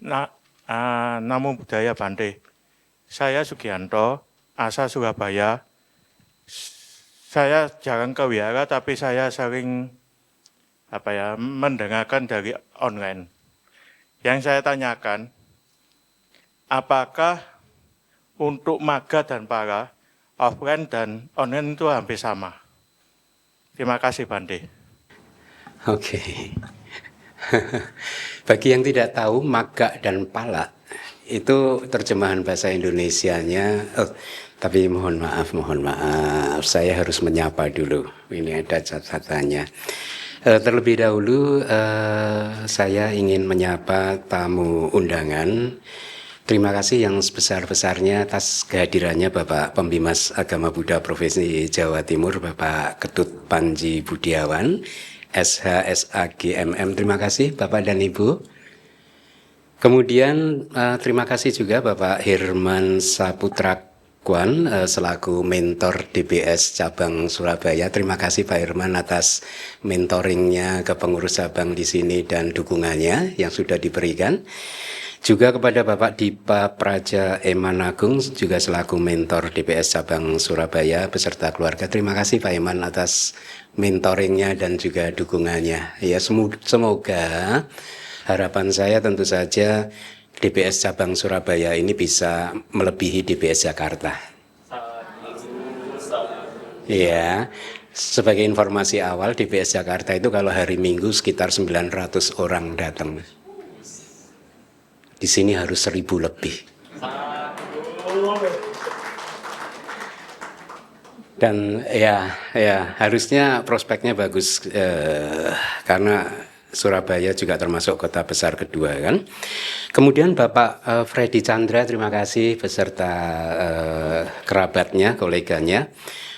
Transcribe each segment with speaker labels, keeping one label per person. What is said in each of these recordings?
Speaker 1: Namo Buddhaya Bante. Saya Sugianto, asal Surabaya. Saya jarang ke wihara, tapi saya sering mendengarkan dari online. Yang saya tanyakan, apakah untuk maga dan para offline dan online itu hampir sama? Terima kasih, Bante.
Speaker 2: Oke. Bagi yang tidak tahu, maga dan pala itu terjemahan bahasa Indonesianya. Tapi mohon maaf, saya harus menyapa dulu. Ini ada catatannya. Terlebih dahulu saya ingin menyapa tamu undangan. Terima kasih yang sebesar-besarnya atas kehadirannya Bapak Pembimas Agama Buddha Provinsi Jawa Timur, Bapak Ketut Panji Budiawan, SHSAGMM. Terima kasih Bapak dan Ibu. Kemudian terima kasih juga Bapak Hirman Saputrakwan selaku mentor DBS Cabang Surabaya. Terima kasih Pak Hirman atas mentoringnya ke pengurus cabang di sini dan dukungannya yang sudah diberikan. Juga kepada Bapak Dipa Praja Eman Agung juga selaku mentor DBS Cabang Surabaya beserta keluarga. Terima kasih Pak Eman atas mentoringnya dan juga dukungannya. Ya, semoga harapan saya tentu saja DBS Cabang Surabaya ini bisa melebihi DBS Jakarta. Ya, sebagai informasi awal, DBS Jakarta itu kalau hari Minggu sekitar 900 orang datang. Di sini harus 1000 lebih. Dan ya harusnya prospeknya bagus karena Surabaya juga termasuk kota besar kedua kan. Kemudian Bapak Freddy Chandra, terima kasih beserta kerabatnya, koleganya.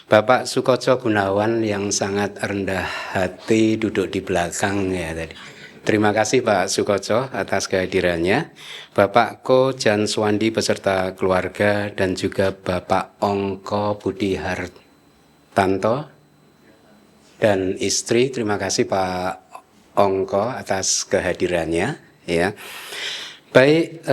Speaker 2: Bapak Sukoco Gunawan yang sangat rendah hati duduk di belakang ya tadi. Terima kasih Pak Sukoco atas kehadirannya. Bapak Ko Janswandi beserta keluarga dan juga Bapak Ongko Budi Hartanto dan istri. Terima kasih Pak Ongko atas kehadirannya. Ya, baik.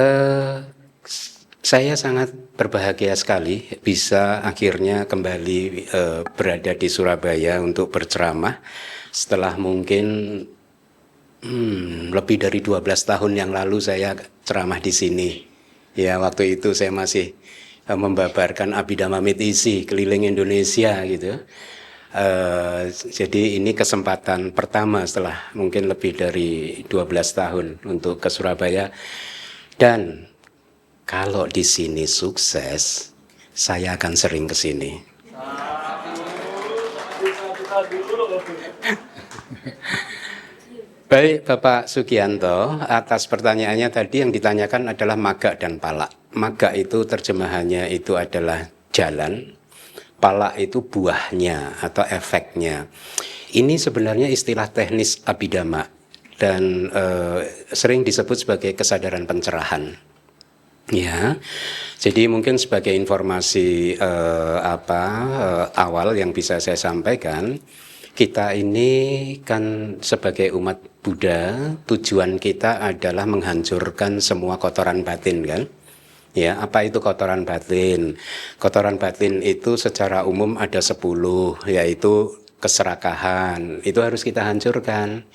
Speaker 2: Saya sangat berbahagia sekali bisa akhirnya kembali berada di Surabaya untuk berceramah setelah mungkin lebih dari 12 tahun yang lalu saya ceramah di sini. Ya, waktu itu saya masih membabarkan Abhidhamma Mitisi keliling Indonesia gitu. Jadi ini kesempatan pertama setelah mungkin lebih dari 12 tahun untuk ke Surabaya. Dan kalau di sini sukses, saya akan sering ke sini. Baik Bapak Sugianto, atas pertanyaannya tadi yang ditanyakan adalah maga dan pala. Maga itu terjemahannya itu adalah jalan, pala itu buahnya atau efeknya. Ini sebenarnya istilah teknis Abhidhamma dan sering disebut sebagai kesadaran pencerahan. Ya, jadi mungkin sebagai informasi awal yang bisa saya sampaikan. Kita ini kan sebagai umat Buddha, tujuan kita adalah menghancurkan semua kotoran batin kan. Ya, apa itu kotoran batin? Kotoran batin itu secara umum ada 10, yaitu keserakahan. Itu harus kita hancurkan.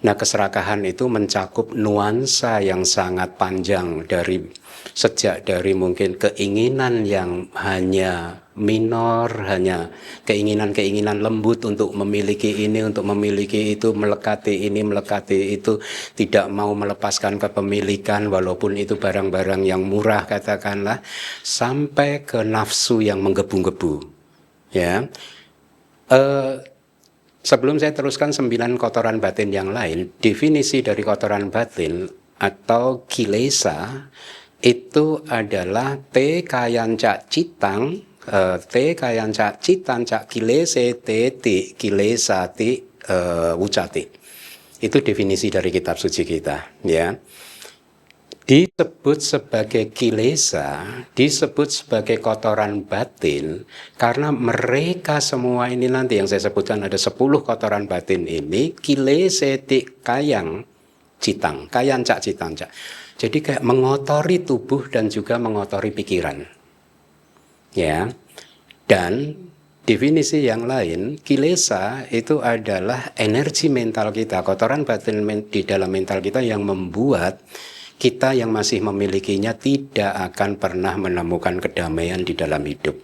Speaker 2: Nah, keserakahan itu mencakup nuansa yang sangat panjang sejak dari mungkin keinginan yang hanya minor, hanya keinginan-keinginan lembut untuk memiliki ini, untuk memiliki itu, melekati ini, melekati itu, tidak mau melepaskan kepemilikan walaupun itu barang-barang yang murah katakanlah, sampai ke nafsu yang menggebu-gebu. Ya. Sebelum saya teruskan 9 kotoran batin yang lain, definisi dari kotoran batin atau kilesa itu adalah te kayanca citang, te kayanca citan cak kilese te ti kilesa ti wucati. Itu definisi dari kitab suci kita, ya. Disebut sebagai kilesa, disebut sebagai kotoran batin karena mereka semua ini nanti yang saya sebutkan ada 10 kotoran batin ini kileseti kayang citang, kayan cak citang cak. Jadi kayak mengotori tubuh dan juga mengotori pikiran. Ya. Dan definisi yang lain, kilesa itu adalah energi mental kita, kotoran batin di dalam mental kita yang membuat kita yang masih memilikinya tidak akan pernah menemukan kedamaian di dalam hidup.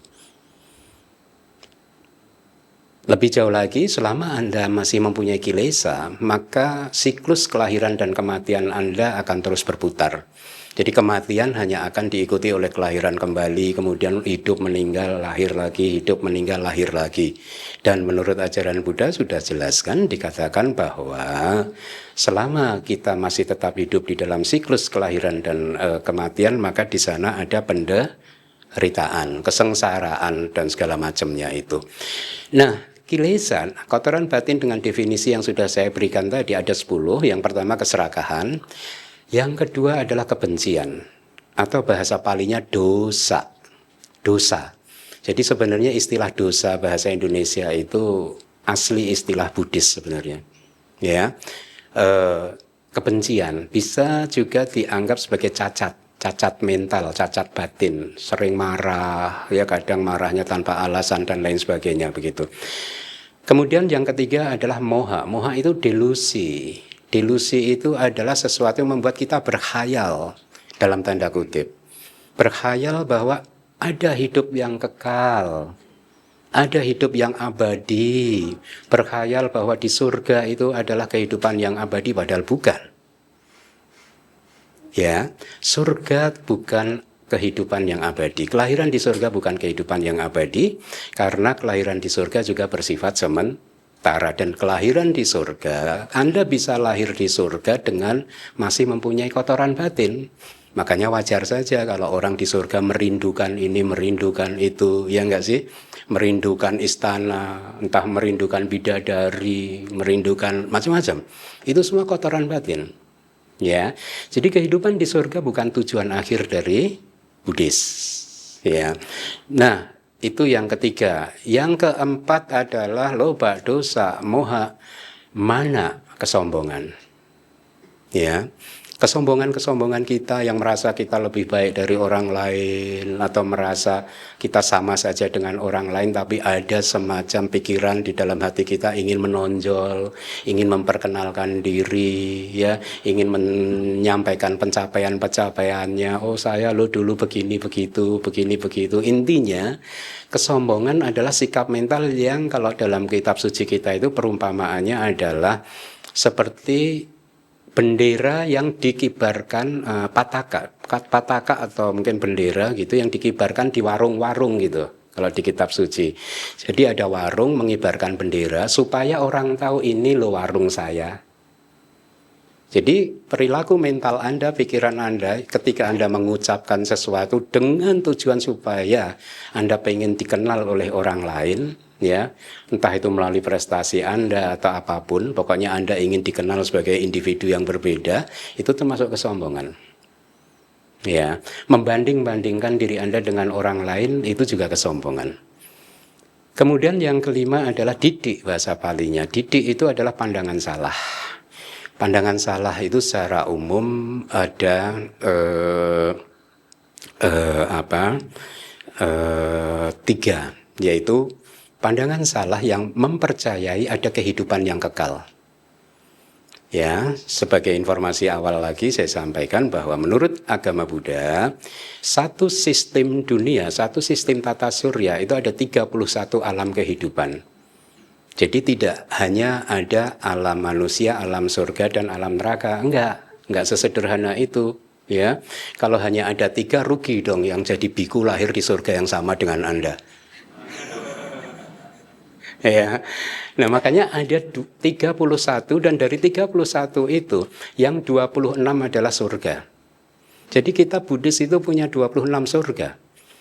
Speaker 2: Lebih jauh lagi, selama Anda masih mempunyai kilesa, maka siklus kelahiran dan kematian Anda akan terus berputar. Jadi kematian hanya akan diikuti oleh kelahiran kembali, kemudian hidup meninggal, lahir lagi, hidup meninggal, lahir lagi. Dan menurut ajaran Buddha sudah jelaskan, dikatakan bahwa selama kita masih tetap hidup di dalam siklus kelahiran dan kematian, maka di sana ada penderitaan, kesengsaraan, dan segala macamnya itu. Nah, kilesa, kotoran batin dengan definisi yang sudah saya berikan tadi ada 10. Yang pertama keserakahan, yang kedua adalah kebencian, atau bahasa palinya dosa. Dosa. Jadi sebenarnya istilah dosa bahasa Indonesia itu asli istilah Buddhis sebenarnya. Ya, kebencian bisa juga dianggap sebagai cacat mental, cacat batin, sering marah, ya kadang marahnya tanpa alasan dan lain sebagainya begitu. Kemudian yang ketiga adalah moha. Moha itu delusi. Delusi itu adalah sesuatu yang membuat kita berkhayal, dalam tanda kutip. Berkhayal bahwa ada hidup yang kekal, ada hidup yang abadi. Berkhayal bahwa di surga itu adalah kehidupan yang abadi, padahal bukan. Ya, surga bukan kehidupan yang abadi. Kelahiran di surga bukan kehidupan yang abadi, karena kelahiran di surga juga bersifat sementara. Dan kelahiran di surga, Anda bisa lahir di surga dengan masih mempunyai kotoran batin. Makanya wajar saja kalau orang di surga merindukan ini, merindukan itu, ya enggak sih? Merindukan istana, entah merindukan bidadari, merindukan macam-macam. Itu semua kotoran batin. Ya, jadi kehidupan di surga bukan tujuan akhir dari Buddhis. Ya, nah itu yang ketiga. Yang keempat adalah loba, dosa, moha, mana, kesombongan. Ya, kesombongan kita yang merasa kita lebih baik dari orang lain, atau merasa kita sama saja dengan orang lain, tapi ada semacam pikiran di dalam hati kita ingin menonjol, ingin memperkenalkan diri, ya, ingin menyampaikan pencapaiannya. Oh, saya lo dulu begini begitu. Intinya kesombongan adalah sikap mental yang kalau dalam kitab suci kita itu perumpamaannya adalah seperti bendera yang dikibarkan, pataka atau mungkin bendera gitu yang dikibarkan di warung-warung gitu kalau di kitab suci. Jadi ada warung mengibarkan bendera supaya orang tahu ini loh warung saya. Jadi perilaku mental Anda, pikiran Anda ketika Anda mengucapkan sesuatu dengan tujuan supaya Anda pengen dikenal oleh orang lain, ya, entah itu melalui prestasi Anda atau apapun, pokoknya Anda ingin dikenal sebagai individu yang berbeda, itu termasuk kesombongan. Ya, membanding-bandingkan diri Anda dengan orang lain itu juga kesombongan. Kemudian yang kelima adalah didik, bahasa palinya. Didik itu adalah pandangan salah. Pandangan salah itu secara umum ada tiga, yaitu pandangan salah yang mempercayai ada kehidupan yang kekal. Ya, sebagai informasi awal lagi saya sampaikan bahwa menurut agama Buddha, satu sistem dunia, satu sistem tata surya itu ada 31 alam kehidupan. Jadi tidak hanya ada alam manusia, alam surga, dan alam neraka. Enggak sesederhana itu. Ya, kalau hanya ada 3 rugi dong yang jadi biku lahir di surga yang sama dengan Anda. Ya, nah makanya ada 31 dan dari 31 itu yang 26 adalah surga. Jadi kita Buddhis itu punya 26 surga.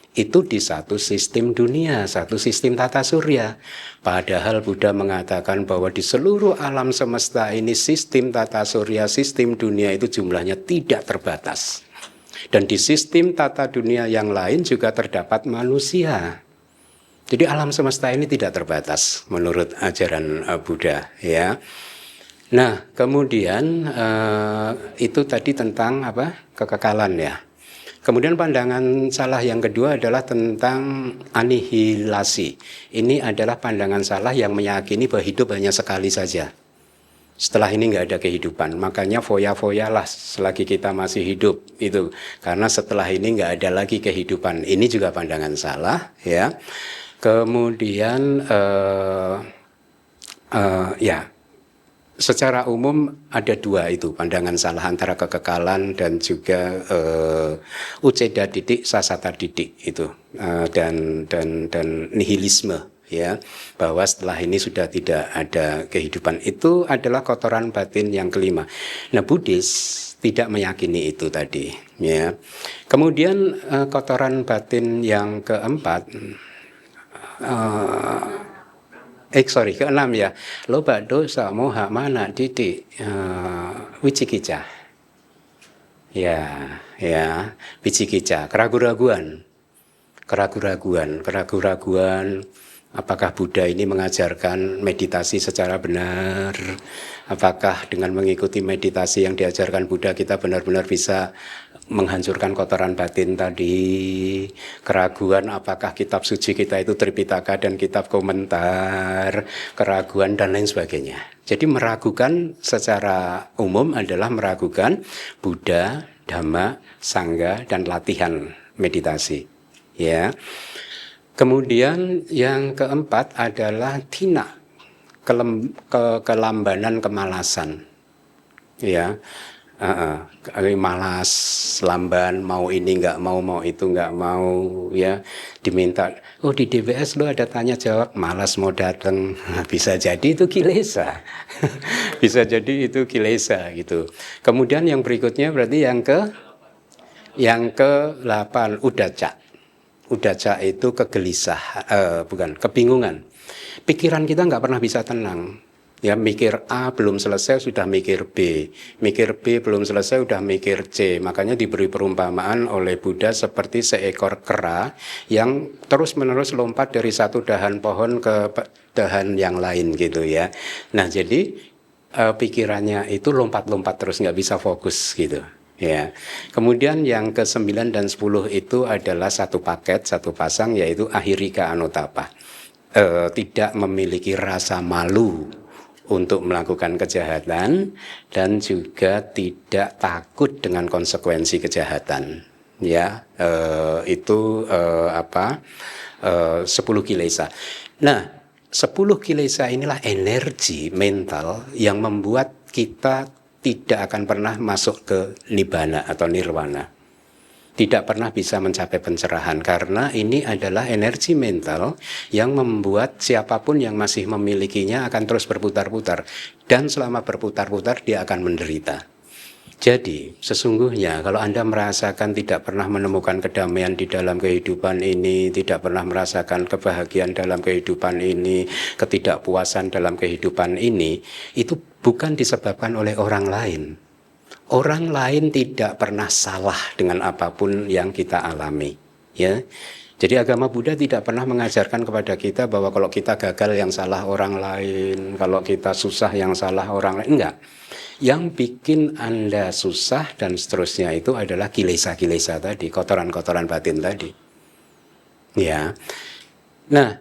Speaker 2: Itu di satu sistem dunia, satu sistem tata surya. Padahal Buddha mengatakan bahwa di seluruh alam semesta ini sistem tata surya, sistem dunia itu jumlahnya tidak terbatas. Dan di sistem tata dunia yang lain juga terdapat manusia. Jadi alam semesta ini tidak terbatas menurut ajaran Buddha, ya. Nah, kemudian itu tadi tentang apa? Kekekalan ya. Kemudian pandangan salah yang kedua adalah tentang anihilasi. Ini adalah pandangan salah yang meyakini bahwa hidup hanya sekali saja. Setelah ini nggak ada kehidupan, makanya foya-foyalah selagi kita masih hidup itu. Karena setelah ini nggak ada lagi kehidupan. Ini juga pandangan salah, ya. Kemudian ya, secara umum ada dua itu pandangan salah antara kekekalan dan juga uceda didik sasata didik itu dan nihilisme, ya, bahwa setelah ini sudah tidak ada kehidupan. Itu adalah kotoran batin yang kelima. Nah, Buddhis tidak meyakini itu tadi, ya. Kemudian kotoran batin yang keempat, keenam ya, loba dosa moha mana didik wicikica, ya wicikica, keraguan-raguan. Apakah Buddha ini mengajarkan meditasi secara benar? Apakah dengan mengikuti meditasi yang diajarkan Buddha kita benar-benar bisa menghancurkan kotoran batin tadi? Keraguan apakah kitab suci kita itu Tripitaka dan kitab komentar? Keraguan dan lain sebagainya. Jadi meragukan secara umum adalah meragukan Buddha, Dhamma, Sangha dan latihan meditasi. Ya. Kemudian yang keempat adalah tina, kelambanan, kemalasan, ya, malas, lamban, mau ini nggak mau, mau itu nggak mau, ya, diminta, oh di DBS lo ada tanya jawab, malas mau datang, bisa jadi itu kilesa, bisa jadi itu kilesa gitu. Kemudian yang berikutnya berarti yang ke-8 udaca. Udaca itu kebingungan. Pikiran kita nggak pernah bisa tenang. Ya, mikir A belum selesai sudah mikir B, mikir B belum selesai sudah mikir C. Makanya diberi perumpamaan oleh Buddha seperti seekor kera yang terus-menerus lompat dari satu dahan pohon ke dahan yang lain gitu ya. Nah, jadi pikirannya itu lompat-lompat terus nggak bisa fokus gitu. Ya, kemudian yang ke-9 dan 10 itu adalah satu paket, satu pasang, yaitu ahirika anutapa. Tidak memiliki rasa malu untuk melakukan kejahatan dan juga tidak takut dengan konsekuensi kejahatan. Ya, itu 10 kilesa. Nah, 10 kilesa inilah energi mental yang membuat kita tidak akan pernah masuk ke nibbana atau nirwana. Tidak pernah bisa mencapai pencerahan karena ini adalah energi mental yang membuat siapapun yang masih memilikinya akan terus berputar-putar. Dan selama berputar-putar dia akan menderita. Jadi sesungguhnya kalau Anda merasakan tidak pernah menemukan kedamaian di dalam kehidupan ini, tidak pernah merasakan kebahagiaan dalam kehidupan ini, ketidakpuasan dalam kehidupan ini, itu bukan disebabkan oleh orang lain. Orang lain tidak pernah salah dengan apapun yang kita alami, ya. Jadi agama Buddha tidak pernah mengajarkan kepada kita bahwa kalau kita gagal yang salah orang lain, kalau kita susah yang salah orang lain, enggak. Yang bikin Anda susah dan seterusnya itu adalah kilesa-kilesa tadi, kotoran-kotoran batin tadi. Ya. Nah,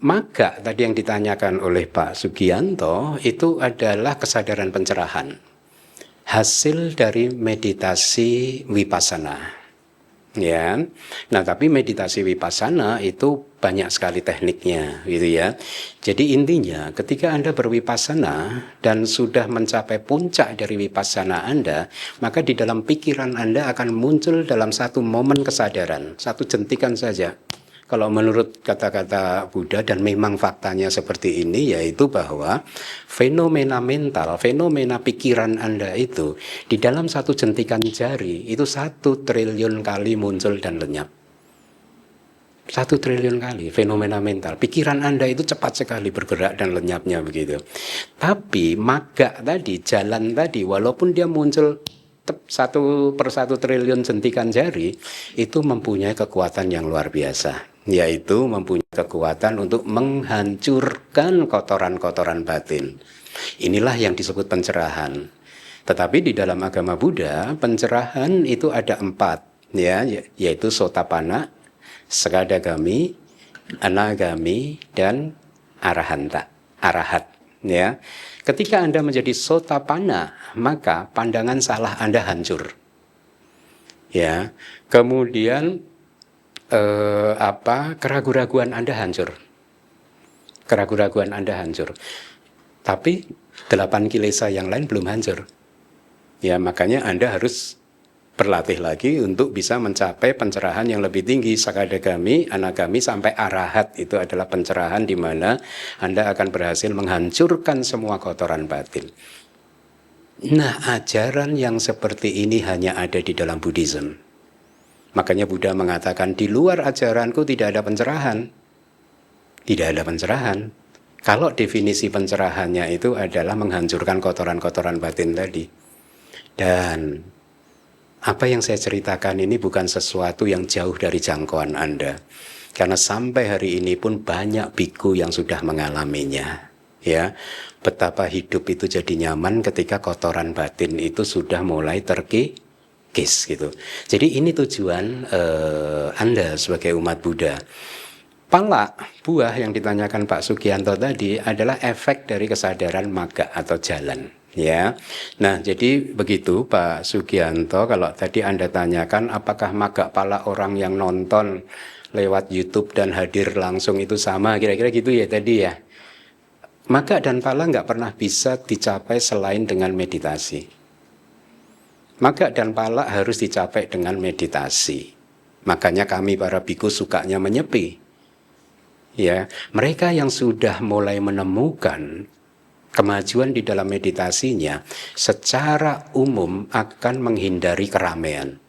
Speaker 2: maka tadi yang ditanyakan oleh Pak Sugianto itu adalah kesadaran pencerahan. Hasil dari meditasi vipassana. Ya, nah tapi meditasi vipassana itu banyak sekali tekniknya, gitu ya. Jadi intinya, ketika Anda bervipassana dan sudah mencapai puncak dari vipassana Anda, maka di dalam pikiran Anda akan muncul dalam satu momen kesadaran, satu jentikan saja. Kalau menurut kata-kata Buddha dan memang faktanya seperti ini, yaitu bahwa fenomena mental, fenomena pikiran Anda itu di dalam satu jentikan jari itu 1 triliun kali muncul dan lenyap. 1 triliun kali fenomena mental. Pikiran Anda itu cepat sekali bergerak dan lenyapnya begitu. Tapi magga tadi, jalan tadi, walaupun dia muncul 1 per 1 triliun jentikan jari, itu mempunyai kekuatan yang luar biasa, yaitu mempunyai kekuatan untuk menghancurkan kotoran-kotoran batin. Inilah yang disebut pencerahan. Tetapi di dalam agama Buddha, pencerahan itu ada 4, ya, yaitu Sotapanna, Sakadagami, Anagami, dan arahat. Ya, ketika Anda menjadi Sotapanna, maka pandangan salah Anda hancur. Ya, kemudian keraguan-raguan Anda hancur. Keraguan-raguan Anda hancur. Tapi 8 kilesa yang lain belum hancur. Ya, makanya Anda harus berlatih lagi untuk bisa mencapai pencerahan yang lebih tinggi. Sakadagami, Anagami, sampai arahat. Itu adalah pencerahan di mana Anda akan berhasil menghancurkan semua kotoran batin. Nah, ajaran yang seperti ini hanya ada di dalam Buddhism. Makanya Buddha mengatakan, di luar ajaranku tidak ada pencerahan. Tidak ada pencerahan. Kalau definisi pencerahannya itu adalah menghancurkan kotoran-kotoran batin tadi. Dan apa yang saya ceritakan ini bukan sesuatu yang jauh dari jangkauan Anda. Karena sampai hari ini pun banyak biku yang sudah mengalaminya. Ya, betapa hidup itu jadi nyaman ketika kotoran batin itu sudah mulai terkikis gitu. Jadi ini tujuan Anda sebagai umat Buddha. Pala, buah yang ditanyakan Pak Sugianto tadi adalah efek dari kesadaran magga atau jalan. Ya, nah jadi begitu Pak Sugianto. Kalau tadi Anda tanyakan apakah magga pala orang yang nonton lewat YouTube dan hadir langsung itu sama, kira-kira gitu ya tadi ya. Magga dan pala nggak pernah bisa dicapai selain dengan meditasi. Magga dan pala harus dicapai dengan meditasi. Makanya kami para biku sukanya menyepi. Ya, mereka yang sudah mulai menemukan kemajuan di dalam meditasinya secara umum akan menghindari keramaian.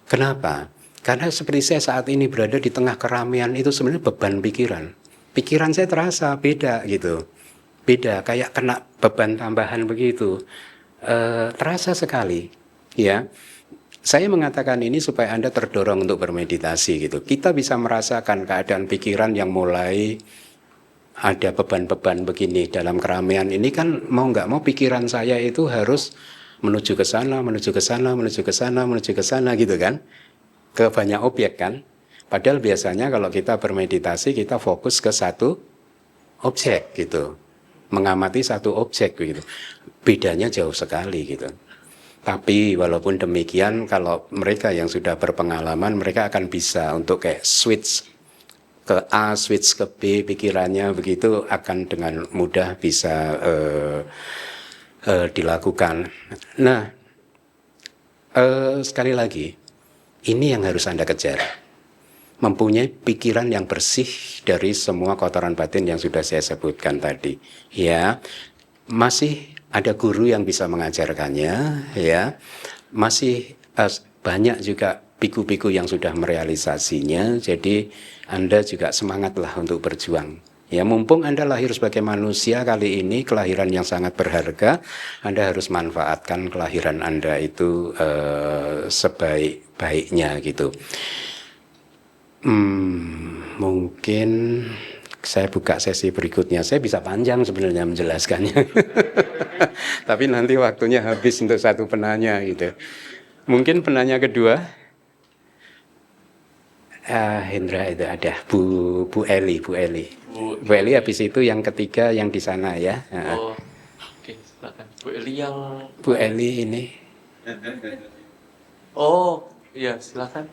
Speaker 2: Kenapa? Karena seperti saya saat ini berada di tengah keramaian itu sebenarnya beban pikiran. Pikiran saya terasa beda gitu. Beda, kayak kena beban tambahan begitu. Terasa sekali. Ya. Saya mengatakan ini supaya Anda terdorong untuk bermeditasi gitu. Kita bisa merasakan keadaan pikiran yang mulai ada beban-beban begini dalam keramaian ini kan mau nggak mau pikiran saya itu harus menuju ke sana, menuju ke sana, menuju ke sana, menuju ke sana gitu kan. Ke banyak objek kan. Padahal biasanya kalau kita bermeditasi kita fokus ke satu objek gitu. Mengamati satu objek gitu. Bedanya jauh sekali gitu. Tapi walaupun demikian kalau mereka yang sudah berpengalaman mereka akan bisa untuk kayak switch ke A, switch ke B pikirannya begitu akan dengan mudah bisa dilakukan. Nah, sekali lagi ini yang harus Anda kejar. Mempunyai pikiran yang bersih dari semua kotoran batin yang sudah saya sebutkan tadi. Ya, masih ada guru yang bisa mengajarkannya, ya. Masih banyak juga biku-biku yang sudah merealisasinya. Jadi Anda juga semangatlah untuk berjuang. Ya, mumpung Anda lahir sebagai manusia kali ini, kelahiran yang sangat berharga, Anda harus manfaatkan kelahiran Anda itu sebaik-baiknya gitu. Mungkin saya buka sesi berikutnya. Saya bisa panjang sebenarnya menjelaskannya. Tapi nanti waktunya habis untuk satu penanya gitu. Mungkin penanya kedua. Hendra itu ada Bu Eli. Bu Eli habis itu yang ketiga yang di sana ya.
Speaker 3: Oh, oke, silakan. Bu Eli yang
Speaker 2: Bu Eli ini.
Speaker 3: Oh, iya, silakan.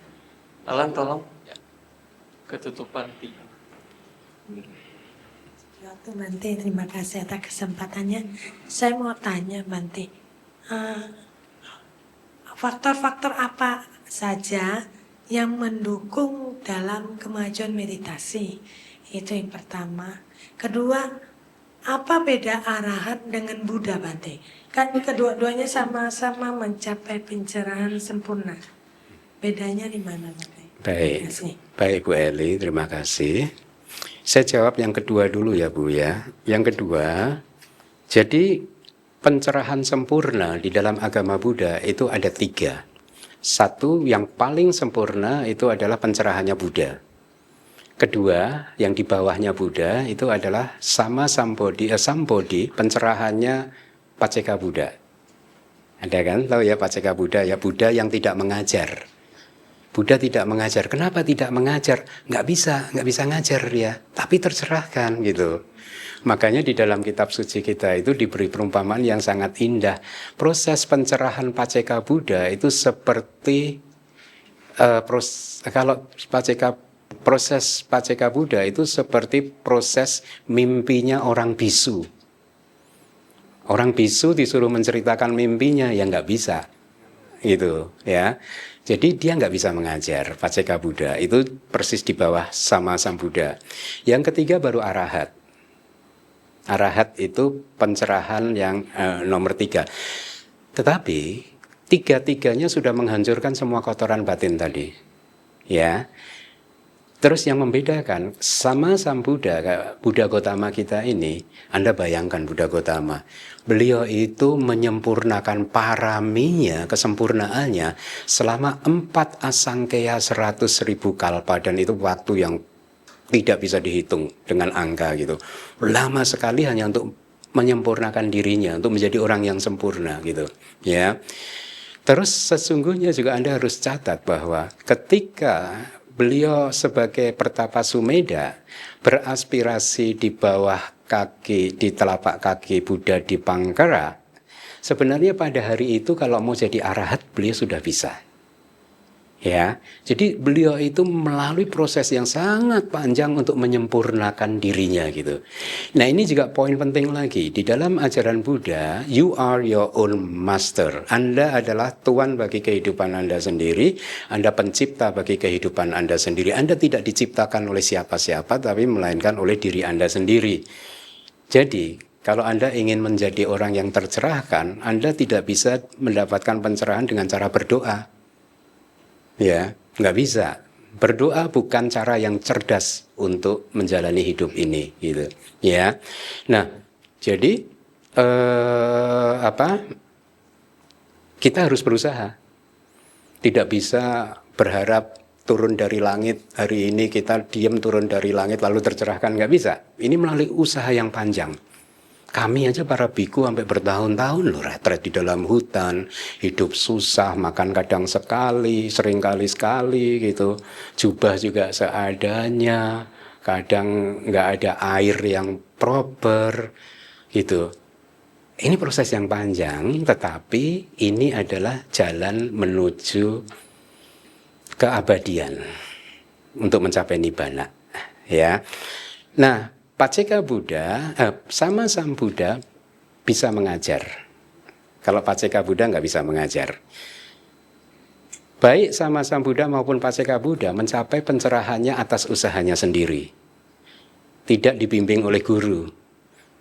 Speaker 3: Alan tolong. Ya. Ketutupan tiga.
Speaker 4: Bante, terima kasih atas kesempatannya. Saya mau tanya Bante, faktor-faktor apa saja yang mendukung dalam kemajuan meditasi? Itu yang pertama. Kedua, apa beda arahat dengan Buddha Bante? Kan kedua-duanya sama-sama mencapai pencerahan sempurna. Bedanya di mana Bante?
Speaker 2: Baik Bu Eli, terima kasih. Saya jawab yang kedua dulu ya Bu ya. Yang kedua, jadi pencerahan sempurna di dalam agama Buddha itu ada 3. Satu yang paling sempurna itu adalah pencerahannya Buddha. Kedua, yang di bawahnya Buddha itu adalah sama Sambodhi, pencerahannya Paceka Buddha. Ada kan? Tahu ya Paceka Buddha, ya Buddha yang tidak mengajar. Buddha tidak mengajar. Kenapa tidak mengajar? Nggak bisa ngajar ya, tapi tercerahkan gitu. Makanya di dalam kitab suci kita itu diberi perumpamaan yang sangat indah. Proses pencerahan Paceka Buddha itu seperti proses Paceka Buddha itu seperti proses mimpinya orang bisu. Orang bisu disuruh menceritakan mimpinya, ya nggak bisa, gitu ya. Jadi dia nggak bisa mengajar. Paceka Buddha itu persis di bawah sama Sang Buddha. Yang ketiga baru arahat. Arahat itu pencerahan yang nomor 3. Tetapi tiga-tiganya sudah menghancurkan semua kotoran batin tadi, ya. Terus yang membedakan sama Sang Buddha, Buddha Gotama kita ini, Anda bayangkan Buddha Gotama, beliau itu menyempurnakan paraminya, kesempurnaannya selama 4 asangkeya 100.000 kalpa, dan itu waktu yang tidak bisa dihitung dengan angka gitu. Lama sekali hanya untuk menyempurnakan dirinya, untuk menjadi orang yang sempurna gitu, ya. Terus sesungguhnya juga Anda harus catat bahwa ketika beliau sebagai Pertapa Sumedha beraspirasi di bawah kaki, di telapak kaki Buddha di Pangkara, sebenarnya pada hari itu kalau mau jadi arahat beliau sudah bisa. Ya, jadi beliau itu melalui proses yang sangat panjang untuk menyempurnakan dirinya gitu. Nah, ini juga poin penting lagi. Di dalam ajaran Buddha, you are your own master. Anda adalah tuan bagi kehidupan Anda sendiri. Anda pencipta bagi kehidupan Anda sendiri. Anda tidak diciptakan oleh siapa-siapa, tapi melainkan oleh diri Anda sendiri. Jadi, kalau Anda ingin menjadi orang yang tercerahkan, Anda tidak bisa mendapatkan pencerahan dengan cara berdoa. Ya, nggak bisa. Berdoa bukan cara yang cerdas untuk menjalani hidup ini, gitu. Ya, nah, jadi kita harus berusaha. Tidak bisa berharap turun dari langit, hari ini kita diam turun dari langit lalu tercerahkan, nggak bisa. Ini melalui usaha yang panjang. Kami aja para biku sampai bertahun-tahun loh retret di dalam hutan, hidup susah, makan kadang sekali, sering sekali gitu. Jubah juga seadanya, kadang nggak ada air yang proper gitu. Ini proses yang panjang, tetapi ini adalah jalan menuju keabadian untuk mencapai nibbana, ya. Nah, Paceka Buddha sama Sang Buddha bisa mengajar. Kalau Paceka Buddha nggak bisa mengajar. Baik sama Sang Buddha maupun Paceka Buddha mencapai pencerahannya atas usahanya sendiri. Tidak dibimbing oleh guru.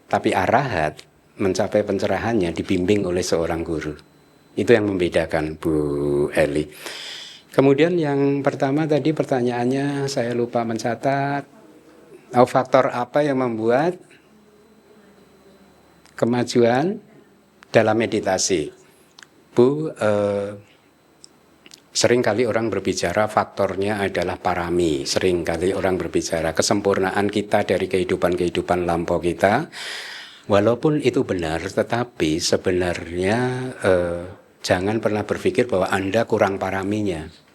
Speaker 2: Tapi arahat mencapai pencerahannya dibimbing oleh seorang guru. Itu yang membedakan Bu Eli. Kemudian yang pertama tadi pertanyaannya saya lupa mencatat. Faktor apa yang membuat kemajuan dalam meditasi? Bu, seringkali orang berbicara faktornya adalah parami. Seringkali orang berbicara kesempurnaan kita dari kehidupan-kehidupan lampau kita. Walaupun itu benar, tetapi sebenarnya jangan pernah berpikir bahwa Anda kurang paraminya.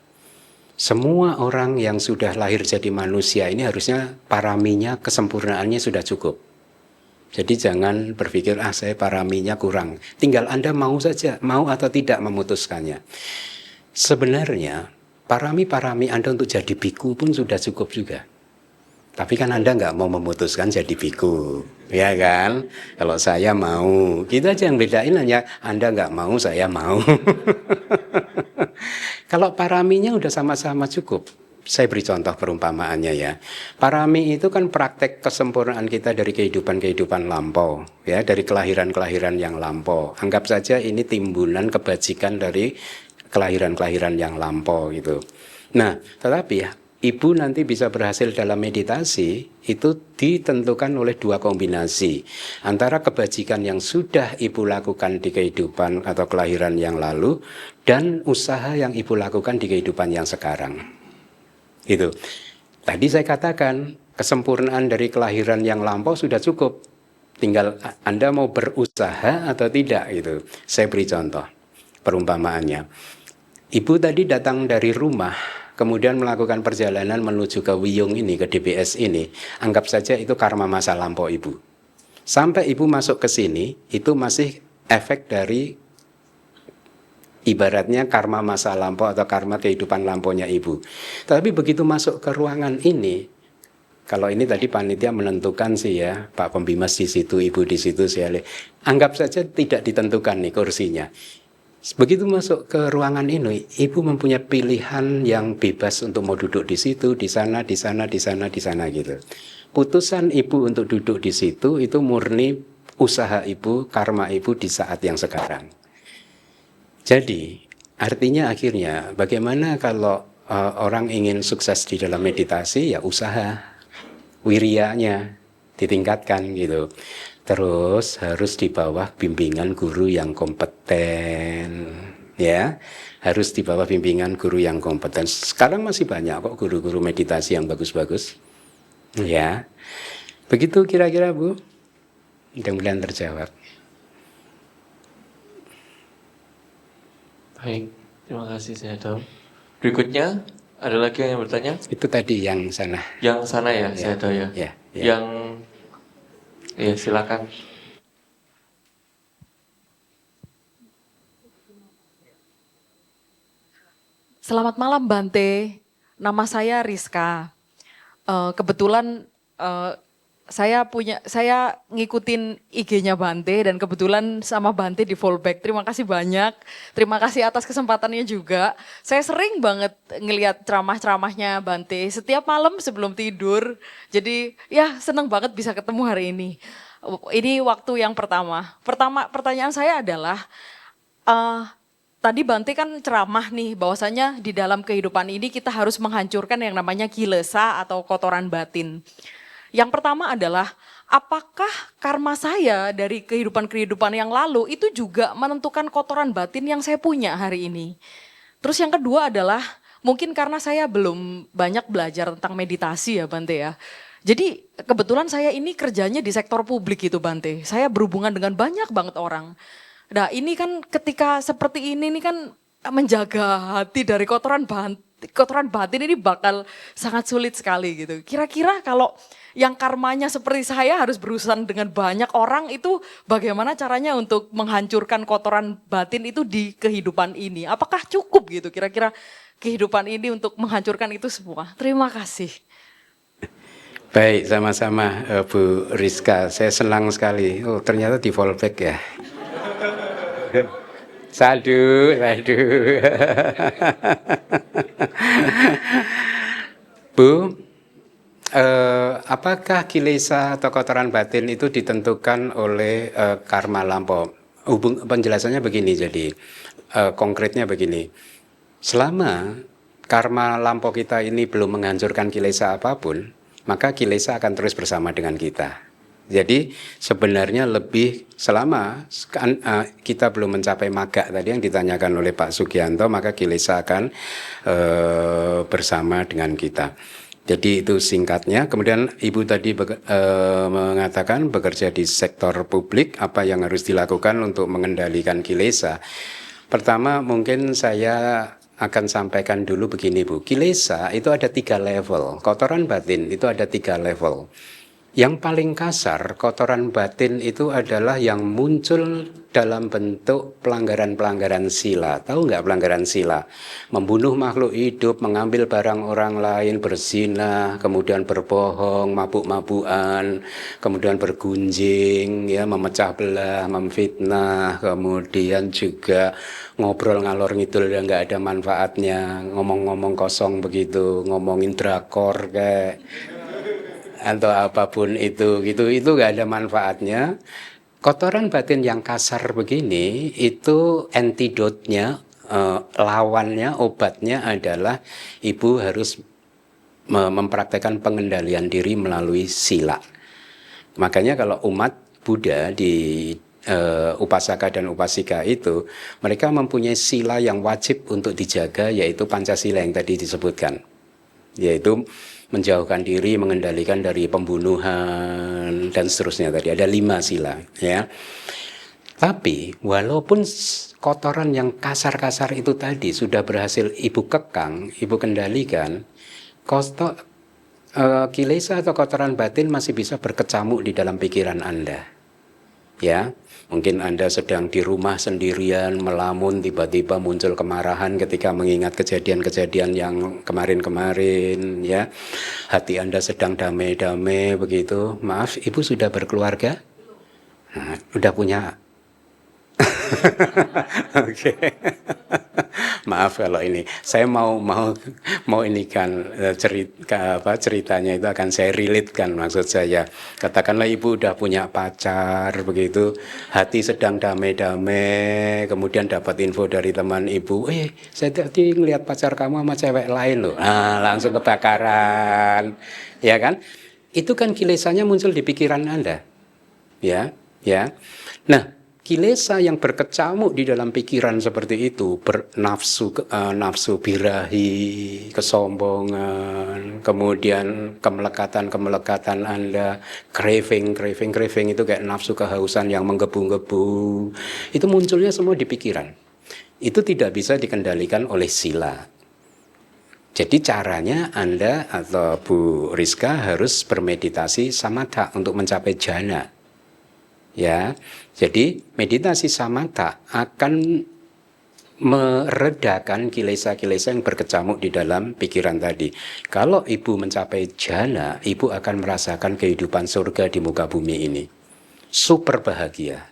Speaker 2: Semua orang yang sudah lahir jadi manusia ini harusnya paraminya, kesempurnaannya sudah cukup. Jadi jangan berpikir, saya paraminya kurang. Tinggal Anda mau saja, mau atau tidak memutuskannya. Sebenarnya parami-parami Anda untuk jadi biku pun sudah cukup juga. Tapi kan Anda nggak mau memutuskan jadi biku, ya kan? Kalau saya mau, gitu aja yang bedain hanya Anda nggak mau, saya mau. Kalau paraminya udah sama-sama cukup. Saya beri contoh perumpamaannya ya. Parami itu kan praktek kesempurnaan kita dari kehidupan-kehidupan lampau, ya, dari kelahiran-kelahiran yang lampau. Anggap saja ini timbunan kebajikan dari kelahiran-kelahiran yang lampau gitu. Nah, tetapi ya, Ibu nanti bisa berhasil dalam meditasi itu ditentukan oleh 2 kombinasi. Antara kebajikan yang sudah Ibu lakukan di kehidupan atau kelahiran yang lalu dan usaha yang Ibu lakukan di kehidupan yang sekarang. Gitu. Tadi saya katakan kesempurnaan dari kelahiran yang lampau sudah cukup. Tinggal Anda mau berusaha atau tidak gitu. Saya beri contoh perumpamaannya. Ibu tadi datang dari rumah, kemudian melakukan perjalanan menuju ke Wiyung ini, ke DBS ini. Anggap saja itu karma masa lampau ibu. Sampai ibu masuk ke sini, itu masih efek dari ibaratnya karma masa lampau atau karma kehidupan lampaunya ibu. Tapi begitu masuk ke ruangan ini, kalau ini tadi panitia menentukan sih ya, Pak Pembimas di situ, ibu di situ, saya anggap saja tidak ditentukan nih kursinya. Begitu masuk ke ruangan ini, ibu mempunyai pilihan yang bebas untuk mau duduk di situ, di sana, di sana, di sana, di sana gitu. Putusan ibu untuk duduk di situ itu murni usaha ibu, karma ibu di saat yang sekarang. Jadi artinya akhirnya bagaimana kalau orang ingin sukses di dalam meditasi, ya usaha, wirianya ditingkatkan gitu. Terus harus di bawah bimbingan guru yang kompeten, ya. Harus di bawah bimbingan guru yang kompeten. Sekarang masih banyak kok guru-guru meditasi yang bagus-bagus, ya. Begitu kira-kira Bu. Mudah-mudahan terjawab.
Speaker 3: Baik, terima kasih Sayadaw. Berikutnya ada lagi yang bertanya?
Speaker 2: Itu tadi yang sana.
Speaker 3: Yang sana ya, Sayadaw ya.
Speaker 2: Ya, ya.
Speaker 3: Yang ya silakan.
Speaker 5: Selamat malam Bante, nama saya Rizka. Kebetulan saya ngikutin IG-nya Bante dan kebetulan sama Bante di fallback. Terima kasih banyak. Terima kasih atas kesempatannya juga. Saya sering banget ngelihat ceramah-ceramahnya Bante setiap malam sebelum tidur. Jadi ya seneng banget bisa ketemu hari ini. Ini waktu yang pertama. Pertanyaan saya adalah tadi Bante kan ceramah nih bahwasanya di dalam kehidupan ini kita harus menghancurkan yang namanya kilesa atau kotoran batin. Yang pertama adalah apakah karma saya dari kehidupan-kehidupan yang lalu itu juga menentukan kotoran batin yang saya punya hari ini. Terus yang kedua adalah mungkin karena saya belum banyak belajar tentang meditasi ya Bante ya. Jadi kebetulan saya ini kerjanya di sektor publik gitu Bante. Saya berhubungan dengan banyak banget orang. Nah ini kan ketika seperti ini kan menjaga hati dari kotoran batin ini bakal sangat sulit sekali gitu. Kira-kira kalau yang karmanya seperti saya harus berurusan dengan banyak orang itu bagaimana caranya untuk menghancurkan kotoran batin itu di kehidupan ini? Apakah cukup gitu kira-kira kehidupan ini untuk menghancurkan itu semua? Terima kasih.
Speaker 2: Baik, sama-sama Bu Rizka. Saya senang sekali. Oh, ternyata di fallback ya. Sadu. Bu, apakah kilesa atau kotoran batin itu ditentukan oleh karma lampau? Penjelasannya begini jadi, konkretnya begini. Selama karma lampau kita ini belum menghancurkan kilesa apapun, maka kilesa akan terus bersama dengan kita. Jadi sebenarnya lebih selama kita belum mencapai maga tadi yang ditanyakan oleh Pak Sugianto, maka kilesa akan bersama dengan kita. Jadi itu singkatnya. Kemudian Ibu tadi mengatakan bekerja di sektor publik, apa yang harus dilakukan untuk mengendalikan kilesa. Pertama mungkin saya akan sampaikan dulu begini Bu. Kilesa itu ada 3 level, kotoran batin itu ada 3 level. Yang paling kasar, kotoran batin itu adalah yang muncul dalam bentuk pelanggaran-pelanggaran sila. Tahu nggak pelanggaran sila? Membunuh makhluk hidup, mengambil barang orang lain, berzina, kemudian berbohong, mabuk-mabukan, kemudian bergunjing, ya, memecah belah, memfitnah, kemudian juga ngobrol ngalor ngidul yang nggak ada manfaatnya, ngomong-ngomong kosong begitu, ngomongin drakor kayak atau apapun itu gitu, itu nggak ada manfaatnya. Kotoran batin yang kasar begini itu antidotnya, lawannya, obatnya adalah Ibu harus mempraktekkan pengendalian diri melalui sila. Makanya kalau umat Buddha di upasaka dan upasika itu, mereka mempunyai sila yang wajib untuk dijaga, yaitu Pancasila yang tadi disebutkan, yaitu menjauhkan diri, mengendalikan dari pembunuhan dan seterusnya tadi. Ada 5 sila, ya. Tapi walaupun kotoran yang kasar-kasar itu tadi sudah berhasil ibu kekang, ibu kendalikan, kilesa atau kotoran batin masih bisa berkecamuk di dalam pikiran Anda. Ya, mungkin Anda sedang di rumah sendirian melamun, tiba-tiba muncul kemarahan ketika mengingat kejadian-kejadian yang kemarin-kemarin, ya. Hati Anda sedang damai-damai begitu. Maaf, Ibu sudah berkeluarga? Nah, udah punya. Oke. Maaf kalau ini saya mau ini kan ceritanya itu akan saya relate kan, maksud saya katakanlah ibu udah punya pacar begitu, hati sedang damai-damai, kemudian dapat info dari teman ibu, saya tadi ngelihat pacar kamu sama cewek lain loh, langsung kebakaran, ya kan? Itu kan kilesanya muncul di pikiran Anda, ya. Nah, kilesa yang berkecamuk di dalam pikiran seperti itu, nafsu birahi, kesombongan, kemudian kemelekatan Anda, craving itu kayak nafsu kehausan yang menggebu-gebu, itu munculnya semua di pikiran. Itu tidak bisa dikendalikan oleh sila. Jadi caranya Anda atau Bu Rizka harus bermeditasi samatha untuk mencapai jhana. Ya, jadi meditasi samatha akan meredakan kilesa-kilesa yang berkecamuk di dalam pikiran tadi. Kalau ibu mencapai jhana, ibu akan merasakan kehidupan surga di muka bumi ini. Super bahagia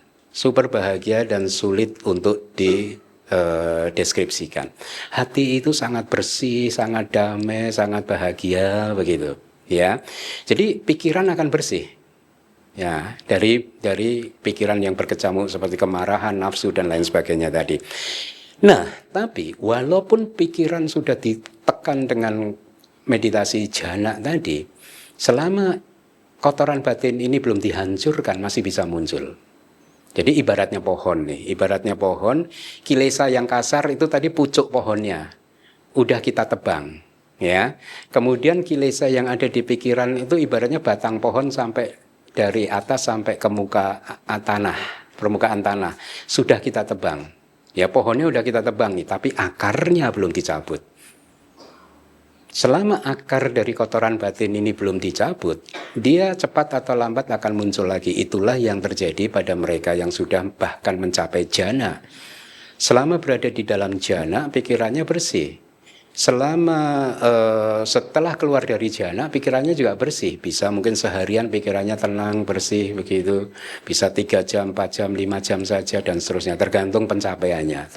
Speaker 2: dan sulit untuk dideskripsikan. Hati itu sangat bersih, sangat damai, sangat bahagia begitu. Ya, jadi pikiran akan bersih. Ya, dari pikiran yang berkecamuk seperti kemarahan, nafsu dan lain sebagainya tadi. Nah, tapi walaupun pikiran sudah ditekan dengan meditasi jhana tadi, selama kotoran batin ini belum dihancurkan masih bisa muncul. Jadi ibaratnya pohon, kilesa yang kasar itu tadi pucuk pohonnya udah kita tebang, ya. Kemudian kilesa yang ada di pikiran itu ibaratnya batang pohon sampai dari atas sampai ke permukaan tanah sudah kita tebang. Ya, pohonnya udah kita tebang nih, tapi akarnya belum dicabut. Selama akar dari kotoran batin ini belum dicabut, dia cepat atau lambat akan muncul lagi. Itulah yang terjadi pada mereka yang sudah bahkan mencapai jhana. Selama berada di dalam jhana, pikirannya bersih. Setelah keluar dari jhana, pikirannya juga bersih. Bisa mungkin seharian pikirannya tenang, bersih begitu. Bisa 3 jam, 4 jam, 5 jam saja dan seterusnya. Tergantung pencapaiannya,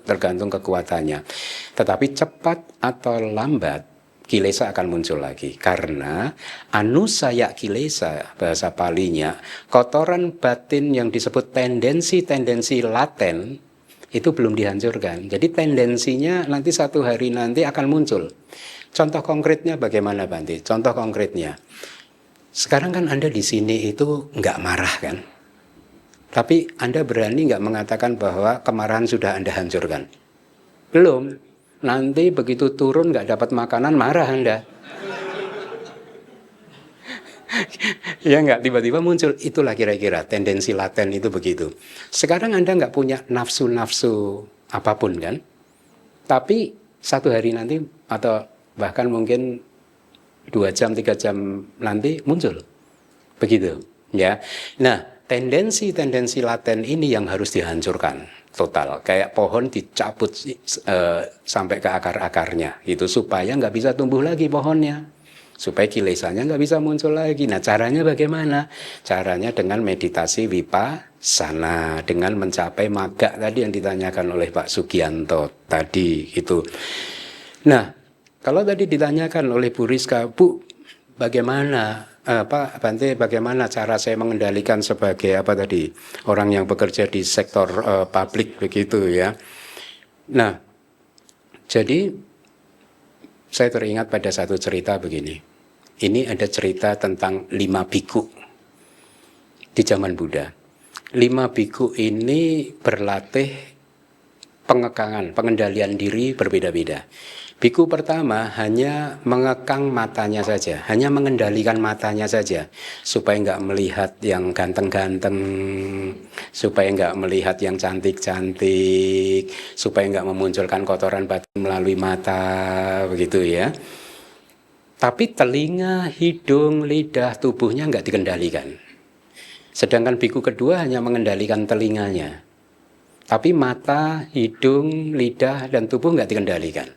Speaker 2: tergantung kekuatannya. Tetapi cepat atau lambat kilesa akan muncul lagi. Karena anusaya kilesa, bahasa Palinya, kotoran batin yang disebut tendensi laten, itu belum dihancurkan. Jadi tendensinya nanti satu hari nanti akan muncul. Contoh konkretnya bagaimana, Bante? Contoh konkretnya, sekarang kan Anda di sini itu nggak marah kan? Tapi Anda berani nggak mengatakan bahwa kemarahan sudah Anda hancurkan? Belum. Nanti begitu turun nggak dapat makanan, marah Anda. Ya nggak, tiba-tiba muncul. Itulah kira-kira tendensi laten itu begitu. Sekarang Anda nggak punya nafsu-nafsu apapun kan, tapi satu hari nanti atau bahkan mungkin 2 jam 3 jam nanti muncul begitu ya. Nah, tendensi laten ini yang harus dihancurkan total, kayak pohon dicabut sampai ke akar-akarnya gitu, supaya nggak bisa tumbuh lagi pohonnya, supaya kilesanya nggak bisa muncul lagi. Nah, caranya bagaimana? Caranya dengan meditasi vipassana, dengan mencapai magga tadi yang ditanyakan oleh Pak Sugianto tadi itu. Nah, kalau tadi ditanyakan oleh Bu Rizka, Bu, bagaimana Pak Bante, bagaimana cara saya mengendalikan sebagai orang yang bekerja di sektor publik begitu ya. Nah, jadi saya teringat pada satu cerita begini. Ini ada cerita tentang 5 biku di zaman Buddha. 5 biku ini berlatih pengendalian diri berbeda-beda. Biku pertama hanya mengekang matanya saja, hanya mengendalikan matanya saja, supaya nggak melihat yang ganteng-ganteng, supaya nggak melihat yang cantik-cantik, supaya nggak memunculkan kotoran batin melalui mata, begitu ya. Tapi telinga, hidung, lidah, tubuhnya nggak dikendalikan. Sedangkan biku kedua hanya mengendalikan telinganya, tapi mata, hidung, lidah, dan tubuh nggak dikendalikan.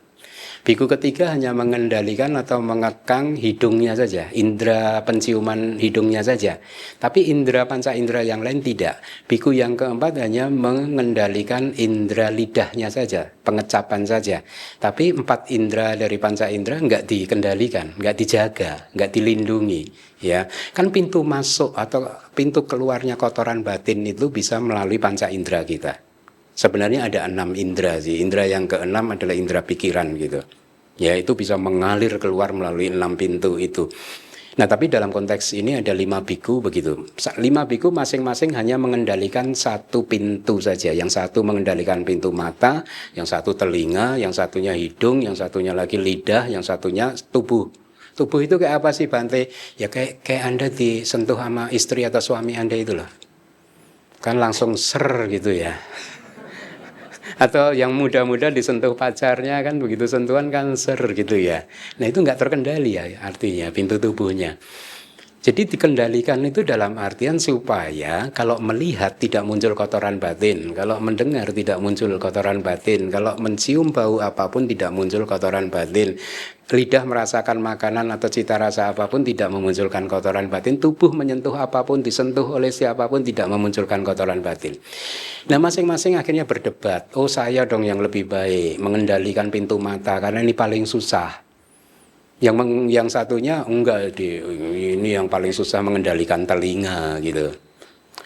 Speaker 2: Biku ketiga hanya mengendalikan atau mengekang hidungnya saja, indera penciuman hidungnya saja. Tapi indera panca indera yang lain tidak. Biku yang keempat hanya mengendalikan indera lidahnya saja, pengecapan saja. Tapi 4 indera dari panca indera nggak dikendalikan, nggak dijaga, nggak dilindungi. Ya, kan pintu masuk atau pintu keluarnya kotoran batin itu bisa melalui panca indera kita. Sebenarnya ada 6 indera sih. Indera yang keenam adalah indera pikiran gitu. Ya, itu bisa mengalir keluar melalui 6 pintu itu. Nah, tapi dalam konteks ini ada 5 biku begitu. 5 biku masing-masing hanya mengendalikan 1 pintu saja. Yang satu mengendalikan pintu mata, yang satu telinga, yang satunya hidung, yang satunya lagi lidah, yang satunya tubuh. Tubuh itu kayak apa sih, Bante? Ya kayak Anda disentuh sama istri atau suami Anda itu loh. Kan langsung ser gitu ya. Atau yang muda-muda disentuh pacarnya kan begitu sentuhan kan ser gitu ya. Nah itu nggak terkendali ya artinya pintu tubuhnya. Jadi dikendalikan itu dalam artian supaya kalau melihat tidak muncul kotoran batin, kalau mendengar tidak muncul kotoran batin, kalau mencium bau apapun tidak muncul kotoran batin, lidah merasakan makanan atau cita rasa apapun tidak memunculkan kotoran batin, tubuh menyentuh apapun, disentuh oleh siapapun tidak memunculkan kotoran batin. Nah masing-masing akhirnya berdebat, oh saya dong yang lebih baik mengendalikan pintu mata karena ini paling susah. Yang satunya enggak, ini yang paling susah mengendalikan telinga gitu.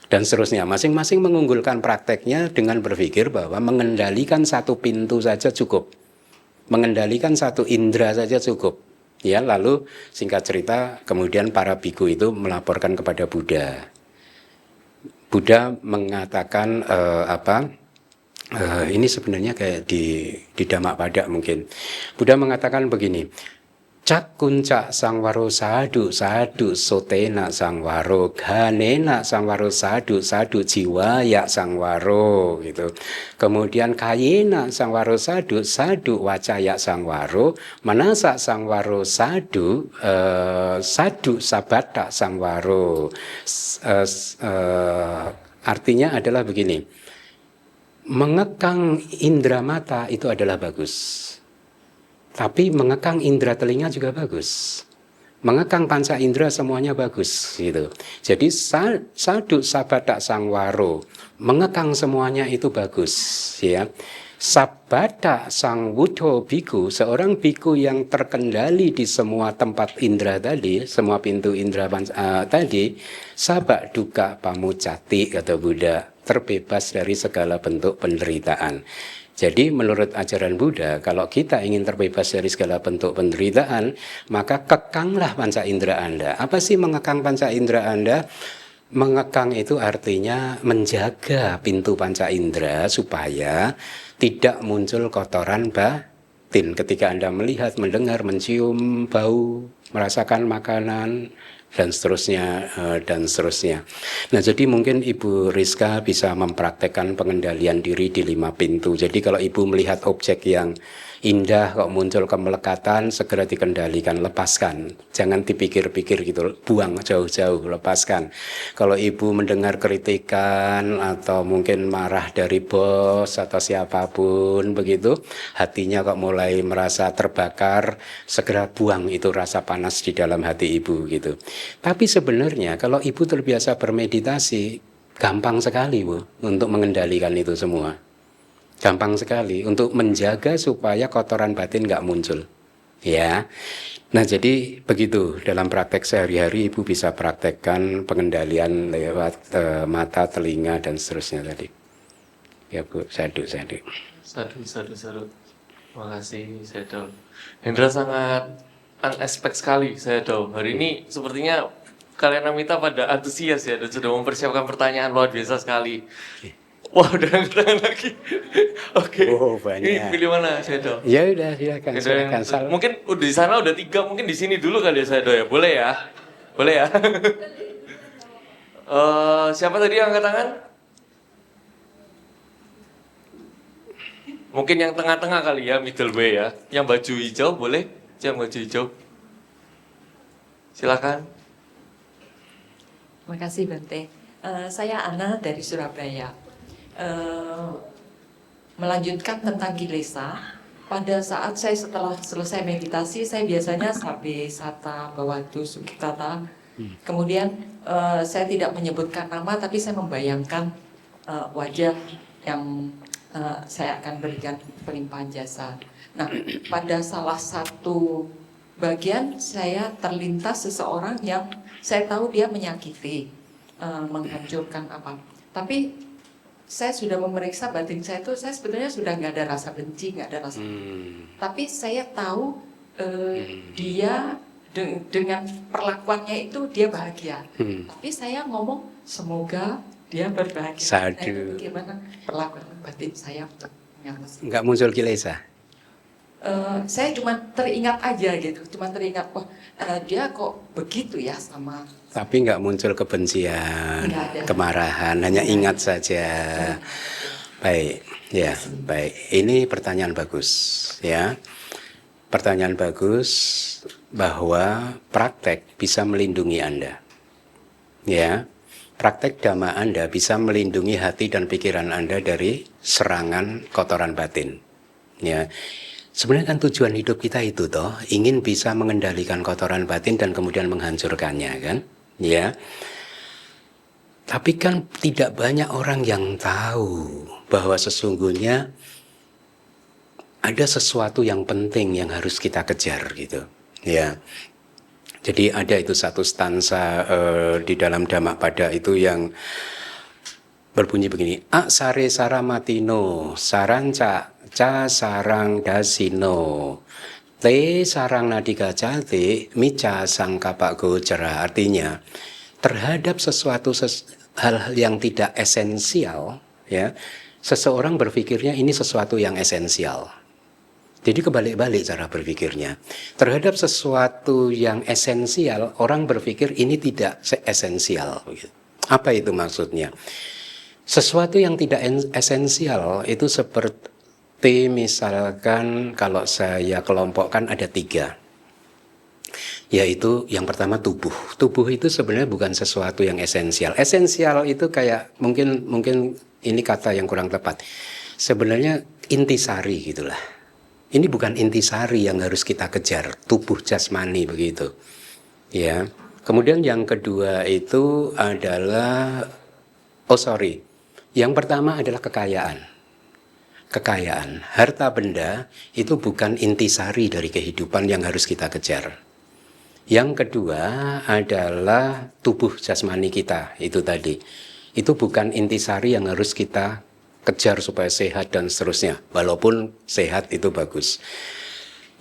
Speaker 2: Dan seterusnya, masing-masing mengunggulkan prakteknya dengan berpikir bahwa mengendalikan 1 pintu saja cukup. Mengendalikan 1 indera saja cukup. Ya, lalu singkat cerita kemudian para biku itu melaporkan kepada Buddha. Buddha mengatakan ini sebenarnya kayak di Dhammapada mungkin. Buddha mengatakan begini. Cak kuncak sangwaro sadu sadu sotena sangwaro ganena sangwaro sadu sadu jiwa ya sangwaro gitu. Kemudian kayena sangwaro sadu sadu wacaya sangwaro manasa sangwaro sadu sadu sabata sangwaro. Artinya adalah begini. Mengekang indera mata itu adalah bagus. Tapi mengekang indera telinga juga bagus. Mengekang panca indera semuanya bagus gitu. Jadi sadu sabata sangwaro, mengekang semuanya itu bagus ya. Sabata sang wudho biku, seorang biku yang terkendali di semua tempat indera tadi, semua pintu indera tadi, sabak duka pamucati kata Buddha, terbebas dari segala bentuk penderitaan. Jadi menurut ajaran Buddha, kalau kita ingin terbebas dari segala bentuk penderitaan, maka kekanglah panca indera Anda. Apa sih mengekang panca indera Anda? Mengekang itu artinya menjaga pintu panca indera supaya tidak muncul kotoran batin ketika Anda melihat, mendengar, mencium, bau, merasakan makanan, dan seterusnya dan seterusnya. Nah, jadi mungkin Ibu Rizka bisa mempraktekkan pengendalian diri di 5 pintu. Jadi kalau Ibu melihat objek yang indah kok muncul kemelekatan, segera dikendalikan, lepaskan. Jangan dipikir-pikir gitu, buang jauh-jauh, lepaskan. Kalau Ibu mendengar kritikan atau mungkin marah dari bos atau siapapun begitu, hatinya kok mulai merasa terbakar, segera buang itu rasa panas di dalam hati Ibu gitu. Tapi sebenarnya kalau Ibu terbiasa bermeditasi, gampang sekali Bu untuk mengendalikan itu semua. Gampang sekali untuk menjaga supaya kotoran batin nggak muncul. Ya, nah jadi begitu dalam praktek sehari-hari Ibu bisa praktekkan pengendalian lewat mata, telinga dan seterusnya tadi. Ya Bu, sadu.
Speaker 3: Sadu. Terima kasih, Sedo. Hendra sangat unexpected sekali, Sedo. Hari ini sepertinya kalian Amita pada antusias ya dan sudah mempersiapkan pertanyaan luar biasa sekali. Wah, udah angkat tangan lagi. Oke.
Speaker 2: Oh, banyak.
Speaker 3: Ini pilih mana, Sedo?
Speaker 2: Ya udah, silakan,
Speaker 3: Sedo
Speaker 2: silakan. Sal.
Speaker 3: mungkin udah di sana udah 3, mungkin di sini dulu kali ya, Sedo ya. Boleh ya? Boleh ya? Siapa tadi yang angkat tangan? Mungkin yang tengah-tengah kali ya, middle way ya. Yang baju hijau boleh? Yang baju hijau. Silakan.
Speaker 6: Terima kasih Bante. Saya Ana dari Surabaya. Melanjutkan tentang kilesa. Pada saat saya setelah selesai meditasi, saya biasanya sabe, sata, bawadu, sukitata. Kemudian saya tidak menyebutkan nama, tapi saya membayangkan wajah yang saya akan berikan pelimpahan jasa. Nah, pada salah satu bagian saya terlintas seseorang yang saya tahu dia menyakiti, menghancurkan apa. Tapi saya sudah memeriksa batin saya itu, saya sebenarnya sudah nggak ada rasa benci, nggak ada rasa. Tapi saya tahu dia dengan perlakuannya itu dia bahagia. Tapi saya ngomong semoga dia berbahagia.
Speaker 2: Sadu.
Speaker 6: Nah, itu bagaimana perlakuan batin saya untuk mengatasi.
Speaker 2: Nggak muncul kilesa.
Speaker 6: Saya cuma teringat aja gitu, cuma teringat wah dia kok begitu ya sama.
Speaker 2: Tapi nggak muncul kebencian,
Speaker 6: Nggak ada.
Speaker 2: kemarahan, hanya ingat saja. Baik, ya, baik. Ini pertanyaan bagus, ya. Pertanyaan bagus bahwa praktek bisa melindungi Anda. Ya, praktek dhamma Anda bisa melindungi hati dan pikiran Anda dari serangan kotoran batin. Ya. Sebenarnya kan tujuan hidup kita itu toh ingin bisa mengendalikan kotoran batin dan kemudian menghancurkannya kan, ya. Tapi kan tidak banyak orang yang tahu bahwa sesungguhnya ada sesuatu yang penting yang harus kita kejar gitu, ya. Jadi ada itu satu stansa di dalam Dhammapada itu yang berbunyi begini, sare saramatino saranca ca sarang dasino te sarang nadika jati mica sangkapa gojera. Artinya terhadap sesuatu hal yang tidak esensial, ya, seseorang berpikirnya ini sesuatu yang esensial. Jadi kebalik-balik cara berpikirnya. Terhadap sesuatu yang esensial, orang berpikir ini tidak esensial. Apa itu maksudnya? Sesuatu yang tidak esensial itu seperti misalkan kalau saya kelompokkan ada 3. Yaitu yang pertama tubuh. Tubuh itu sebenarnya bukan sesuatu yang esensial. Esensial itu kayak mungkin ini kata yang kurang tepat. Sebenarnya intisari gitulah. Ini bukan intisari yang harus kita kejar, tubuh jasmani begitu. Ya. Kemudian yang kedua itu adalah yang pertama adalah kekayaan. Kekayaan, harta benda itu bukan intisari dari kehidupan yang harus kita kejar. Yang kedua adalah tubuh jasmani kita, itu tadi. Itu bukan intisari yang harus kita kejar supaya sehat dan seterusnya, walaupun sehat itu bagus.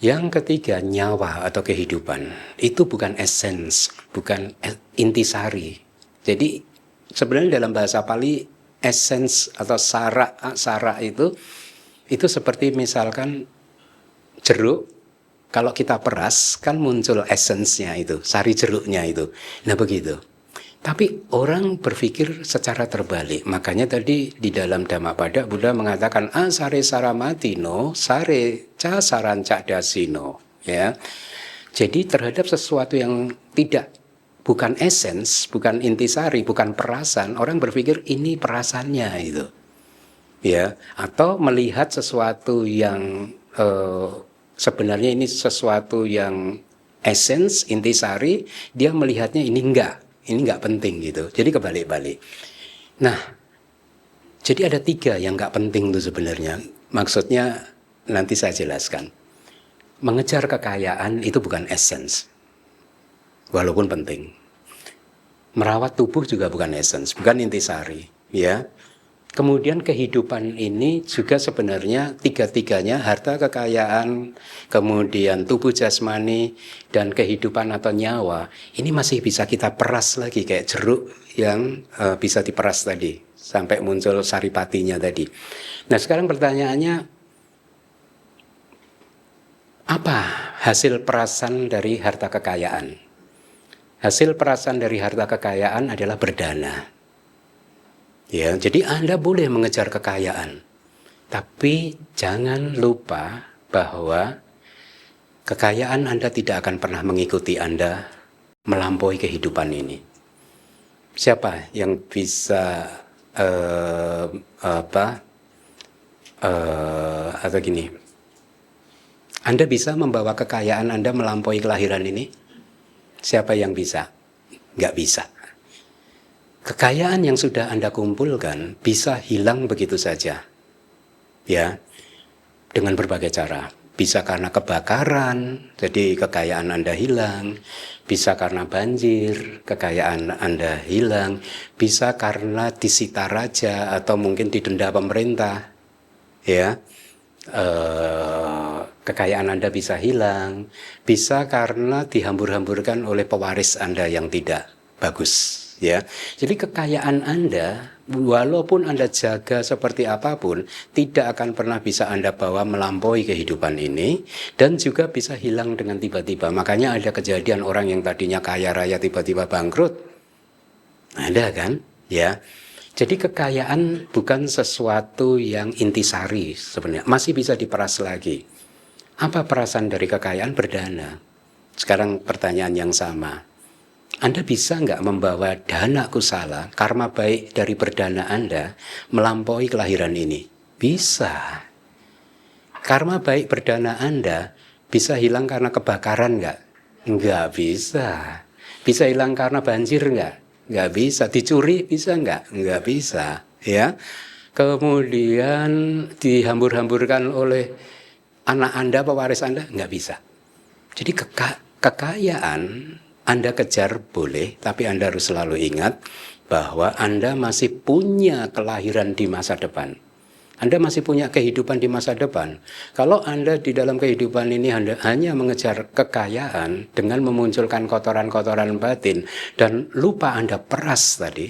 Speaker 2: Yang ketiga, nyawa atau kehidupan. Itu bukan essence, bukan intisari. Jadi sebenarnya dalam bahasa Pali, essence atau sara itu seperti misalkan jeruk, kalau kita peras kan muncul essence-nya itu, sari jeruknya itu. Nah begitu. Tapi orang berpikir secara terbalik. Makanya tadi di dalam Dhammapada Buddha mengatakan sare saramatino sare ca saranca dasino, ya. Jadi terhadap sesuatu yang bukan essence, bukan intisari, bukan perasan, orang berpikir ini perasannya itu. Ya, atau melihat sesuatu yang sebenarnya ini sesuatu yang essence, intisari, dia melihatnya ini enggak penting gitu. Jadi kebalik-balik. Nah, jadi ada 3 yang enggak penting itu sebenarnya. Maksudnya nanti saya jelaskan. Mengejar kekayaan itu bukan essence, walaupun penting. Merawat tubuh juga bukan essence, bukan intisari, ya. Kemudian kehidupan ini juga sebenarnya tiga-tiganya, harta, kekayaan, kemudian tubuh jasmani, dan kehidupan atau nyawa, ini masih bisa kita peras lagi kayak jeruk yang bisa diperas tadi, sampai muncul saripatinya tadi. Nah sekarang pertanyaannya, apa hasil perasan dari harta kekayaan? Hasil perasan dari harta kekayaan adalah berdana. Ya, jadi Anda boleh mengejar kekayaan, tapi jangan lupa bahwa kekayaan Anda tidak akan pernah mengikuti Anda melampaui kehidupan ini. Siapa yang bisa atau gini? Anda bisa membawa kekayaan Anda melampaui kelahiran ini? Siapa yang bisa? Nggak bisa. Kekayaan yang sudah Anda kumpulkan bisa hilang begitu saja. Ya, dengan berbagai cara. Bisa karena kebakaran, jadi kekayaan Anda hilang. Bisa karena banjir, kekayaan Anda hilang. Bisa karena disita raja atau mungkin didenda pemerintah. Ya, kekayaan Anda bisa hilang. Bisa karena dihambur-hamburkan oleh pewaris Anda yang tidak bagus. Ya, jadi kekayaan Anda, walaupun Anda jaga seperti apapun, tidak akan pernah bisa Anda bawa melampaui kehidupan ini, dan juga bisa hilang dengan tiba-tiba. Makanya ada kejadian orang yang tadinya kaya raya tiba-tiba bangkrut. Ada kan? Ya. Jadi kekayaan bukan sesuatu yang intisari sebenarnya, masih bisa diperas lagi. Apa perasan dari kekayaan? Berdana. Sekarang pertanyaan yang sama. Anda bisa nggak membawa dana kusala, karma baik dari berdana Anda, melampaui kelahiran ini? Bisa. Karma baik berdana Anda bisa hilang karena kebakaran nggak? Nggak bisa. Bisa hilang karena banjir nggak? Nggak bisa. Dicuri bisa nggak? Nggak bisa. Ya. Kemudian dihambur-hamburkan oleh anak Anda, pewaris Anda? Nggak bisa. Jadi kekayaan Anda kejar boleh, tapi Anda harus selalu ingat bahwa Anda masih punya kelahiran di masa depan. Anda masih punya kehidupan di masa depan. Kalau Anda di dalam kehidupan ini hanya mengejar kekayaan dengan memunculkan kotoran-kotoran batin dan lupa Anda peras tadi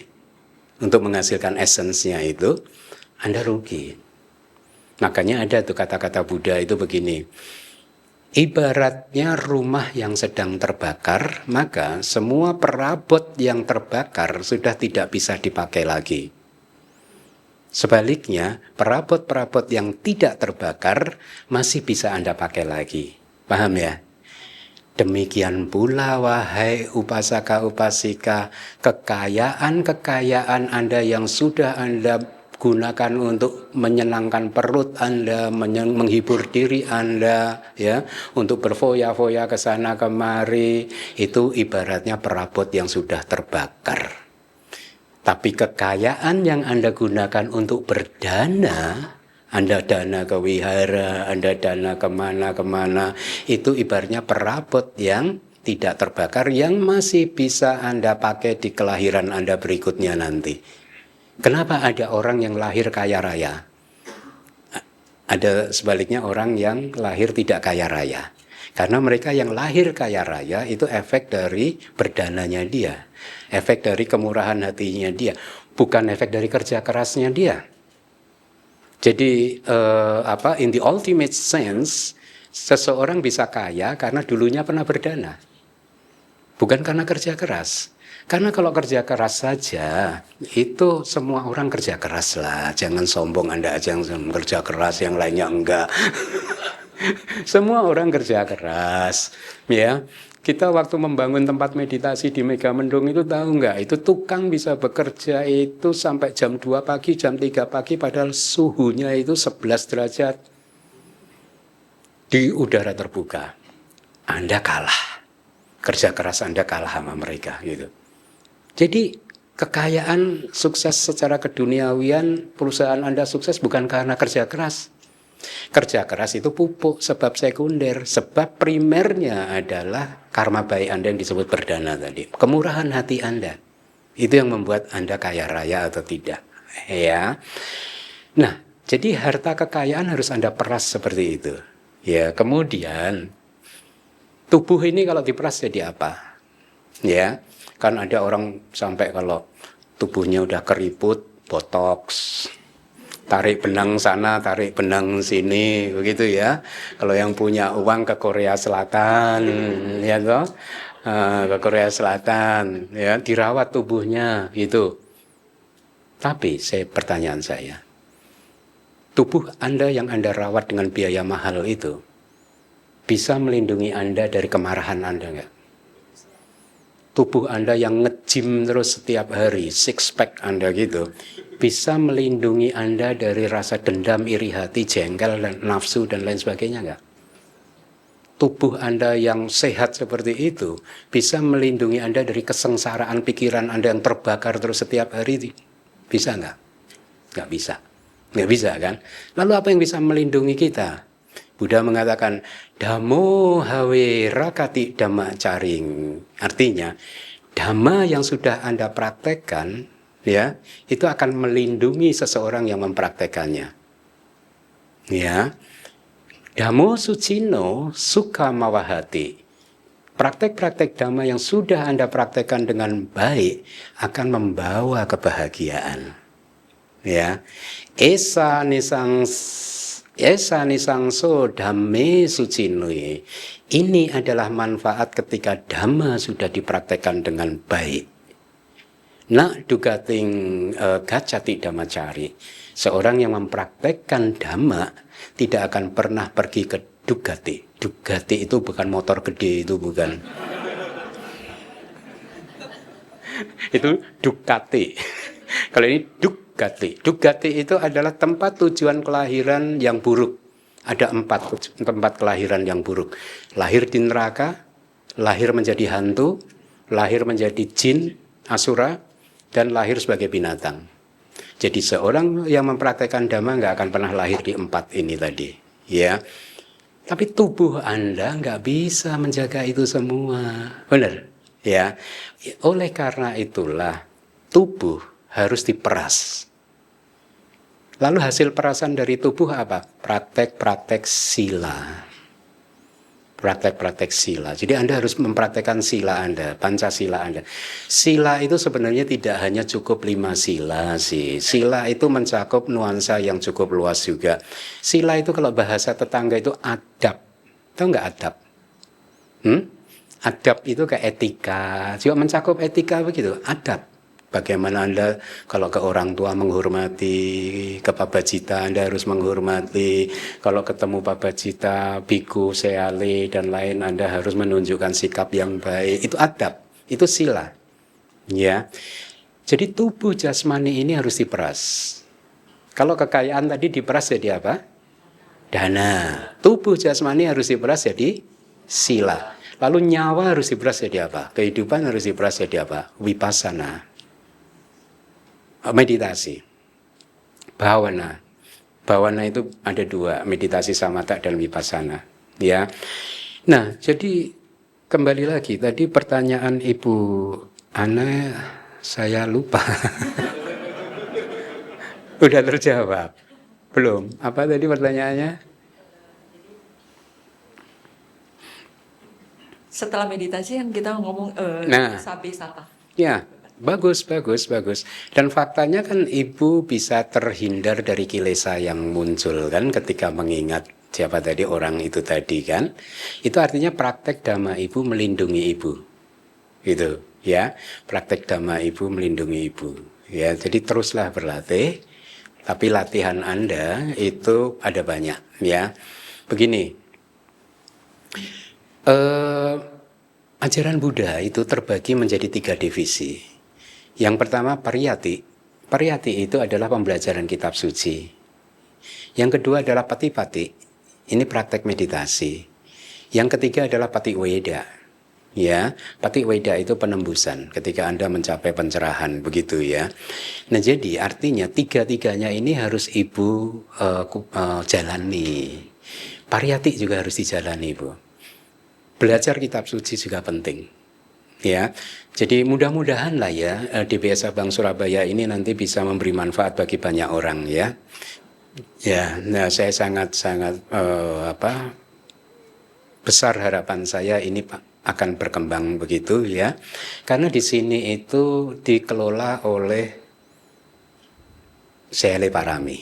Speaker 2: untuk menghasilkan esensinya itu, Anda rugi. Makanya ada tuh kata-kata Buddha itu begini. Ibaratnya rumah yang sedang terbakar, maka semua perabot yang terbakar sudah tidak bisa dipakai lagi. Sebaliknya, perabot-perabot yang tidak terbakar masih bisa Anda pakai lagi. Paham ya? Demikian pula wahai upasaka-upasika, kekayaan-kekayaan Anda yang sudah Anda gunakan untuk menyenangkan perut Anda, menghibur diri Anda, ya, untuk berfoya-foya ke sana kemari, itu ibaratnya perabot yang sudah terbakar. Tapi kekayaan yang Anda gunakan untuk berdana, Anda dana ke wihara, Anda dana kemana-kemana, itu ibaratnya perabot yang tidak terbakar, yang masih bisa Anda pakai di kelahiran Anda berikutnya nanti. Kenapa ada orang yang lahir kaya raya? Ada sebaliknya orang yang lahir tidak kaya raya. Karena mereka yang lahir kaya raya itu efek dari berdananya dia. Efek dari kemurahan hatinya dia. Bukan efek dari kerja kerasnya dia. Jadi in the ultimate sense, seseorang bisa kaya karena dulunya pernah berdana. Bukan karena kerja keras. Karena kalau kerja keras saja, itu semua orang kerja keras lah. Jangan sombong Anda aja yang kerja keras, yang lainnya enggak. Semua orang kerja keras. Ya, kita waktu membangun tempat meditasi di Megamendung itu tahu enggak? Itu tukang bisa bekerja itu sampai jam 2 pagi, jam 3 pagi, padahal suhunya itu 11 derajat. Di udara terbuka. Anda kalah. Kerja keras Anda kalah sama mereka gitu. Jadi kekayaan sukses secara keduniawian, perusahaan Anda sukses bukan karena kerja keras. Kerja keras itu pupuk, sebab sekunder. Sebab primernya adalah karma baik Anda yang disebut berdana tadi. Kemurahan hati Anda. Itu yang membuat Anda kaya raya atau tidak. ya. Nah, jadi harta kekayaan harus Anda peras seperti itu. Ya, kemudian tubuh ini kalau diperas jadi apa? Ya, kan ada orang sampai kalau tubuhnya udah keriput, botox, tarik benang sana, tarik benang sini, begitu ya. Kalau yang punya uang ke Korea Selatan, ya toh, ke Korea Selatan, ya dirawat tubuhnya, gitu. Tapi pertanyaan saya, tubuh Anda yang Anda rawat dengan biaya mahal itu bisa melindungi Anda dari kemarahan Anda enggak? Tubuh Anda yang nge-gym terus setiap hari, six pack Anda gitu, bisa melindungi Anda dari rasa dendam, iri hati, jengkel, dan nafsu dan lain sebagainya enggak? Tubuh Anda yang sehat seperti itu bisa melindungi Anda dari kesengsaraan pikiran Anda yang terbakar terus setiap hari. Bisa enggak? Enggak bisa. Enggak bisa kan? Lalu apa yang bisa melindungi kita? Buddha mengatakan dhammo hawe rakati dhamma caring. Artinya dhamma yang sudah Anda praktekkan, ya, itu akan melindungi seseorang yang mempraktekannya. Ya. Dhammo sucino sukha mawahati. Praktek-praktek dhamma yang sudah Anda praktekkan dengan baik akan membawa kebahagiaan. Ya. Esa nisangso dhamme sucinui. Ini adalah manfaat ketika dhamma sudah dipraktekkan dengan baik. Nak dugating gacati dhammacari. Seorang yang mempraktekkan dhamma tidak akan pernah pergi ke dugati. Dugati itu bukan motor gede, itu bukan. Itu Ducati. Kalau ini Dugati. Dugati itu adalah tempat tujuan kelahiran yang buruk. Ada 4 tempat kelahiran yang buruk. Lahir di neraka, lahir menjadi hantu, lahir menjadi jin, asura, dan lahir sebagai binatang. Jadi seorang yang mempraktekkan dhamma nggak akan pernah lahir di 4 ini tadi. Ya. Tapi tubuh Anda nggak bisa menjaga itu semua. Benar? Ya. Oleh karena itulah tubuh harus diperas. Lalu hasil perasan dari tubuh apa? Praktek-praktek sila. Praktek-praktek sila. Jadi Anda harus mempraktekkan sila Anda, Pancasila Anda. Sila itu sebenarnya tidak hanya cukup 5 sila sih. Sila itu mencakup nuansa yang cukup luas juga. Sila itu kalau bahasa tetangga itu adab. Tahu nggak adab? Adab itu kayak etika. Juga mencakup etika begitu, adab. Bagaimana Anda kalau ke orang tua menghormati, ke pabajita Anda harus menghormati, kalau ketemu pabajita, biku, seale, dan lain Anda harus menunjukkan sikap yang baik. Itu adab, itu sila. Ya. Jadi tubuh jasmani ini harus diperas. Kalau kekayaan tadi diperas jadi apa? Dana. Tubuh jasmani harus diperas jadi sila. Lalu nyawa harus diperas jadi apa? Kehidupan harus diperas jadi apa? Vipassana. Meditasi, bhavana. Bhavana itu ada 2, meditasi samatha dan vipassana. Ya. Nah, jadi kembali lagi tadi pertanyaan Ibu Ana saya lupa. Udah terjawab? Belum. Apa tadi pertanyaannya?
Speaker 6: Setelah meditasi yang kita ngomong sabe sata.
Speaker 2: Ya. Bagus. Dan faktanya kan Ibu bisa terhindar dari kilesa yang muncul kan ketika mengingat siapa tadi orang itu tadi kan. Itu artinya praktek dhamma Ibu melindungi Ibu. Gitu ya. Praktek dhamma Ibu melindungi Ibu. Ya, jadi teruslah berlatih. Tapi latihan Anda itu ada banyak ya. Begini. Ajaran Buddha itu terbagi menjadi 3 divisi. Yang pertama pariyati. Pariyati itu adalah pembelajaran kitab suci. Yang kedua adalah patipati. Ini praktek meditasi. Yang ketiga adalah patiweda. Ya, patiweda itu penembusan ketika Anda mencapai pencerahan begitu ya. Nah, jadi artinya 3-tiganya ini harus Ibu jalani. Pariyati juga harus dijalani, Ibu. Belajar kitab suci juga penting. Ya, jadi mudah-mudahan lah ya DBS Abang Surabaya ini nanti bisa memberi manfaat bagi banyak orang ya. Ya, nah saya sangat-sangat besar harapan saya ini Pak akan berkembang begitu ya. Karena di sini itu dikelola oleh Sele Parami.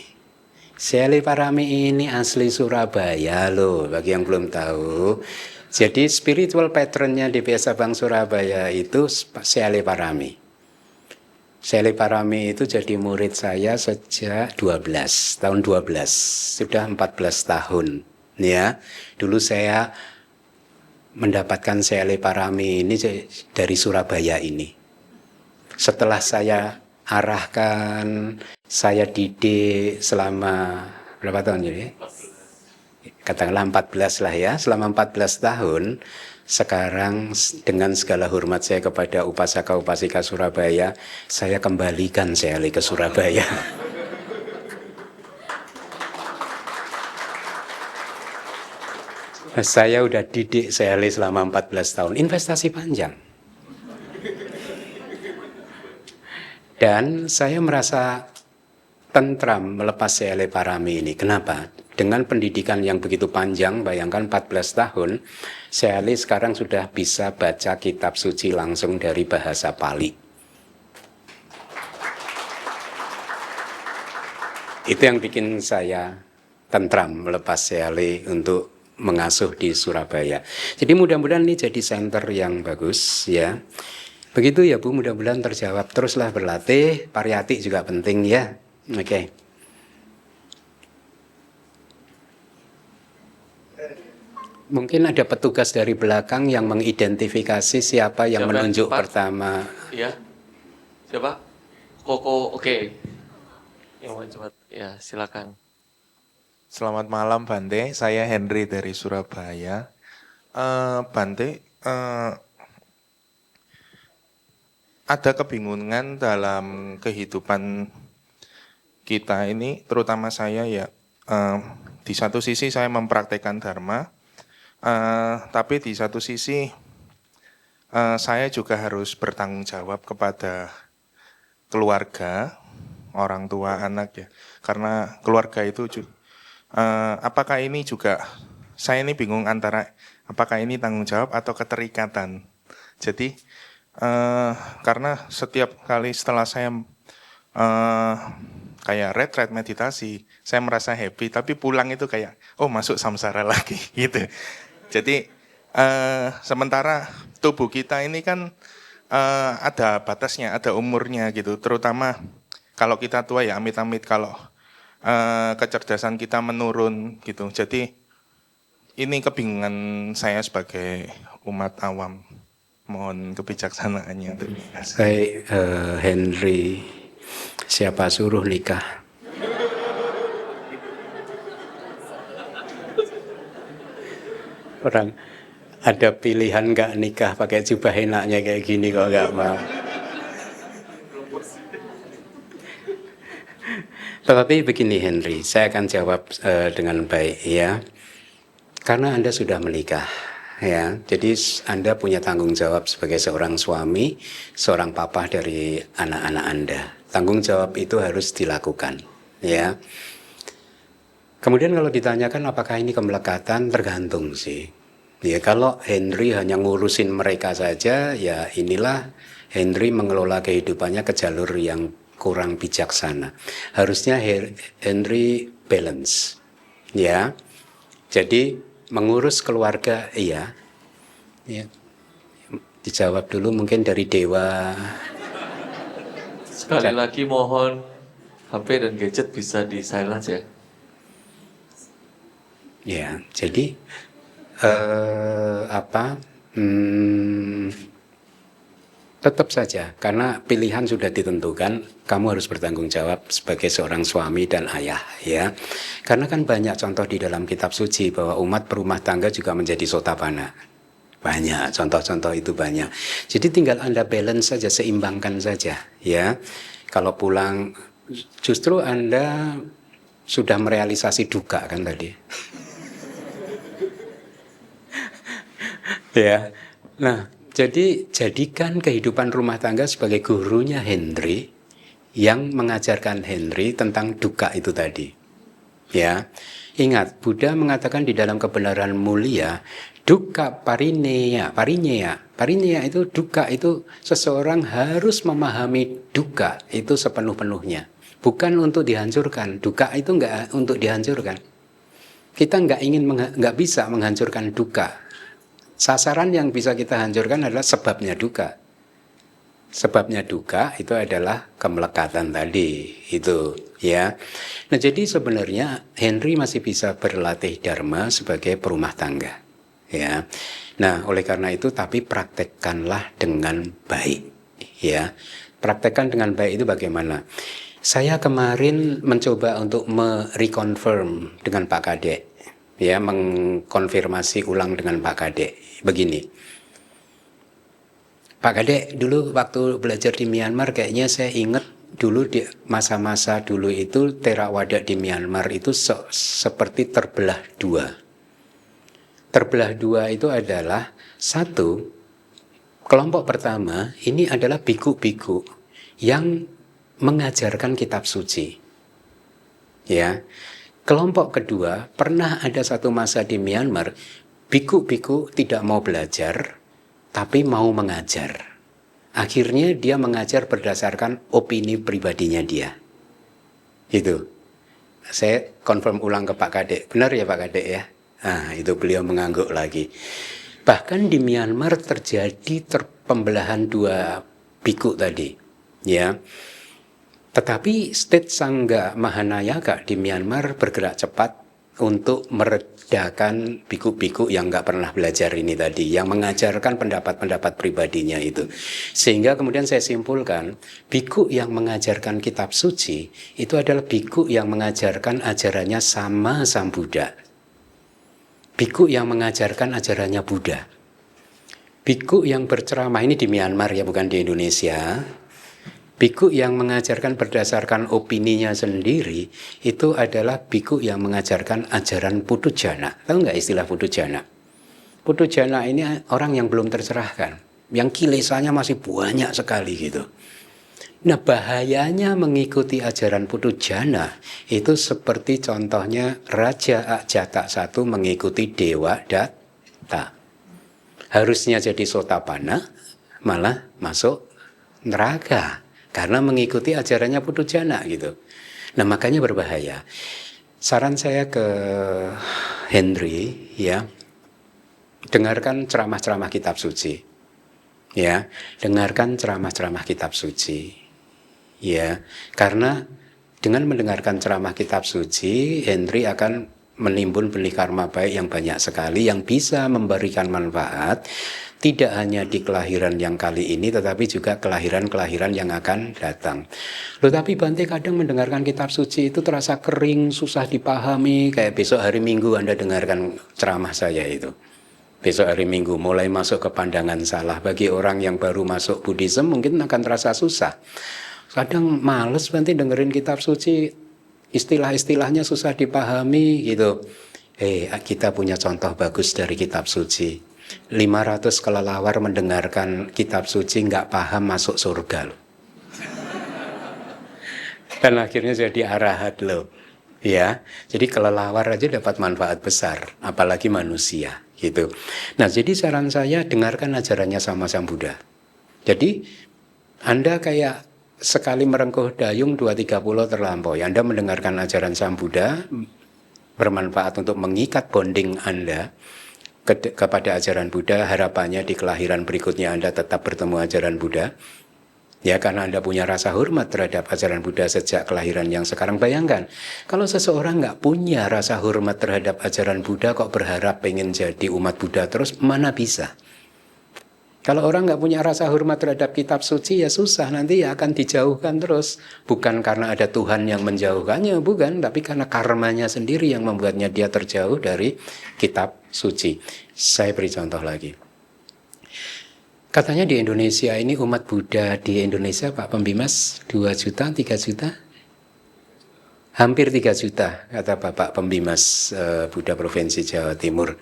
Speaker 2: Sele Parami ini asli Surabaya loh, bagi yang belum tahu. Jadi spiritual patronnya DBS Abang Surabaya itu Sele Parami. Sele Parami itu jadi murid saya sejak tahun 12, sudah 14 tahun. Ya, dulu saya mendapatkan Sele Parami ini dari Surabaya ini. Setelah saya arahkan, saya didik selama berapa tahun jadi? Katakanlah 14 lah ya, selama 14 tahun. Sekarang dengan segala hormat saya kepada upasaka-upasika Surabaya, saya kembalikan Sele ke Surabaya. Saya udah didik Sele selama 14 tahun, investasi panjang. Dan saya merasa tentram melepas Sele Parami ini. Kenapa? Dengan pendidikan yang begitu panjang, bayangkan 14 tahun, Sele sekarang sudah bisa baca kitab suci langsung dari bahasa Pali. Itu yang bikin saya tentram melepas Sele untuk mengasuh di Surabaya. Jadi mudah-mudahan ini jadi center yang bagus ya. Begitu ya Bu, mudah-mudahan terjawab. Teruslah berlatih, pariyati juga penting ya. Oke. Mungkin ada petugas dari belakang yang mengidentifikasi siapa yang
Speaker 3: Siapa
Speaker 2: menunjuk
Speaker 3: cepat?
Speaker 2: pertama.
Speaker 3: Iya. Siapa? Koko, oke. Yang mau cepat. Ya, silakan.
Speaker 7: Selamat malam Bante, saya Henry dari Surabaya. Bante, ada kebingungan dalam kehidupan kita ini, terutama saya ya. Di satu sisi saya mempraktekkan Dharma, tapi di satu sisi saya juga harus bertanggung jawab kepada keluarga, orang tua, anak ya. Karena keluarga itu apakah ini juga, saya ini bingung antara apakah ini tanggung jawab atau keterikatan. Jadi karena setiap kali setelah saya kayak retreat meditasi, saya merasa happy, tapi pulang itu kayak masuk samsara lagi gitu. Jadi sementara tubuh kita ini kan ada batasnya, ada umurnya gitu. Terutama kalau kita tua ya amit-amit kalau kecerdasan kita menurun gitu. Jadi ini kebingungan saya sebagai umat awam. Mohon kebijaksanaannya.
Speaker 2: Baik, Henry, siapa suruh nikah? Orang ada pilihan nggak nikah pakai jubah enaknya kayak gini kok nggak mau. Tetapi begini Henry, saya akan jawab dengan baik ya. Karena Anda sudah menikah ya. Jadi Anda punya tanggung jawab sebagai seorang suami, seorang papa dari anak-anak Anda. Tanggung jawab itu harus dilakukan ya. Kemudian kalau ditanyakan apakah ini kemelekatan, tergantung sih. Ya kalau Henry hanya ngurusin mereka saja, ya inilah Henry mengelola kehidupannya ke jalur yang kurang bijaksana. Harusnya Henry balance. Ya. Jadi mengurus keluarga iya. Ya. Dijawab dulu mungkin dari Dewa.
Speaker 3: Sekali lagi mohon HP dan gadget bisa di silence ya.
Speaker 2: Ya, jadi tetap saja karena pilihan sudah ditentukan, kamu harus bertanggung jawab sebagai seorang suami dan ayah ya. Karena kan banyak contoh di dalam kitab suci bahwa umat berumah tangga juga menjadi sotapana. Banyak contoh-contoh itu banyak. Jadi tinggal Anda balance saja, seimbangkan saja ya. Kalau pulang justru Anda sudah merealisasi duka kan tadi. Ya. Nah, Jadi jadikan kehidupan rumah tangga sebagai gurunya Henry yang mengajarkan Henry tentang dukkha itu tadi. Ya, ingat Buddha mengatakan di dalam kebenaran mulia, dukkha parineya, parineya itu dukkha itu seseorang harus memahami dukkha itu sepenuh-penuhnya, bukan untuk dihancurkan. Dukkha itu enggak untuk dihancurkan. Kita nggak bisa menghancurkan dukkha. Sasaran yang bisa kita hancurkan adalah sebabnya dukkha. Sebabnya dukkha itu adalah kemelekatan tadi, itu ya. Nah, jadi sebenarnya Henry masih bisa berlatih dharma sebagai perumah tangga, ya. Nah, oleh karena itu tapi praktekkanlah dengan baik, ya. Praktekkan dengan baik itu bagaimana? Saya kemarin mencoba untuk mereconfirm dengan Pak Kadek, ya, mengkonfirmasi ulang dengan Pak Kadek. Begini, Pak Kadek, dulu waktu belajar di Myanmar kayaknya saya ingat dulu di masa-masa dulu itu Theravada di Myanmar itu seperti terbelah dua. Terbelah dua itu adalah satu, kelompok pertama ini adalah biku-biku yang mengajarkan kitab suci. Ya. Kelompok kedua, pernah ada satu masa di Myanmar, biku-biku tidak mau belajar, tapi mau mengajar. Akhirnya dia mengajar berdasarkan opini pribadinya dia. Itu. Saya confirm ulang ke Pak Kadek. Benar ya Pak Kadek ya? Nah, itu beliau mengangguk lagi. Bahkan di Myanmar terjadi pembelahan dua biku tadi. Ya. Tetapi state Sangha Mahanayaka di Myanmar bergerak cepat untuk meredakan biku-biku yang nggak pernah belajar ini tadi, yang mengajarkan pendapat-pendapat pribadinya itu. Sehingga kemudian saya simpulkan, biku yang mengajarkan kitab suci itu adalah biku yang mengajarkan ajarannya sama Sang Buddha. Biku yang mengajarkan ajarannya Buddha. Biku yang berceramah ini di Myanmar ya, bukan di Indonesia. Biku yang mengajarkan berdasarkan opininya sendiri itu adalah biku yang mengajarkan ajaran Putujana. Tahu nggak istilah Putujana? Putujana ini orang yang belum tercerahkan, yang kilesanya masih banyak sekali gitu. Nah, bahayanya mengikuti ajaran Putujana itu seperti contohnya Raja Ajata I mengikuti Dewa Datta. Harusnya jadi Sotapanna, malah masuk neraka. Karena mengikuti ajarannya Putujana gitu. Nah, makanya berbahaya. Saran saya ke Henry ya, dengarkan ceramah-ceramah kitab suci. Ya, dengarkan ceramah-ceramah kitab suci. Ya, karena dengan mendengarkan ceramah kitab suci, Henry akan menimbun benih karma baik yang banyak sekali yang bisa memberikan manfaat tidak hanya di kelahiran yang kali ini, tetapi juga kelahiran-kelahiran yang akan datang. Loh, tapi Bante kadang mendengarkan kitab suci itu terasa kering, susah dipahami. Kayak besok hari Minggu Anda dengarkan ceramah saya itu. Besok hari Minggu mulai masuk ke pandangan salah. Bagi orang yang baru masuk Buddhism mungkin akan terasa susah. Kadang males Bante dengerin kitab suci, istilah-istilahnya susah dipahami gitu. Kita punya contoh bagus dari kitab suci. 500 kelelawar mendengarkan kitab suci nggak paham masuk surga loh. Dan akhirnya jadi arahat loh. Ya, jadi kelelawar aja dapat manfaat besar, apalagi manusia gitu. Nah, jadi saran saya dengarkan ajarannya sama Sang Buddha. Jadi Anda kayak sekali merengkuh dayung 2-3 pulau terlampaui. Anda mendengarkan ajaran Sang Buddha bermanfaat untuk mengikat bonding Anda kepada ajaran Buddha. Harapannya di kelahiran berikutnya Anda tetap bertemu ajaran Buddha. Ya, karena Anda punya rasa hormat terhadap ajaran Buddha sejak kelahiran yang sekarang. Bayangkan, kalau seseorang nggak punya rasa hormat terhadap ajaran Buddha, kok berharap pengen jadi umat Buddha terus, mana bisa? Kalau orang nggak punya rasa hormat terhadap kitab suci, ya susah, nanti ya akan dijauhkan terus. Bukan karena ada Tuhan yang menjauhkannya, bukan, tapi karena karmanya sendiri yang membuatnya dia terjauh dari kitab suci. Saya beri contoh lagi. Katanya di Indonesia ini umat Buddha di Indonesia, Pak Pembimas, 2 juta, 3 juta? Hampir 3 juta, kata Bapak Pembimas Buddha Provinsi Jawa Timur.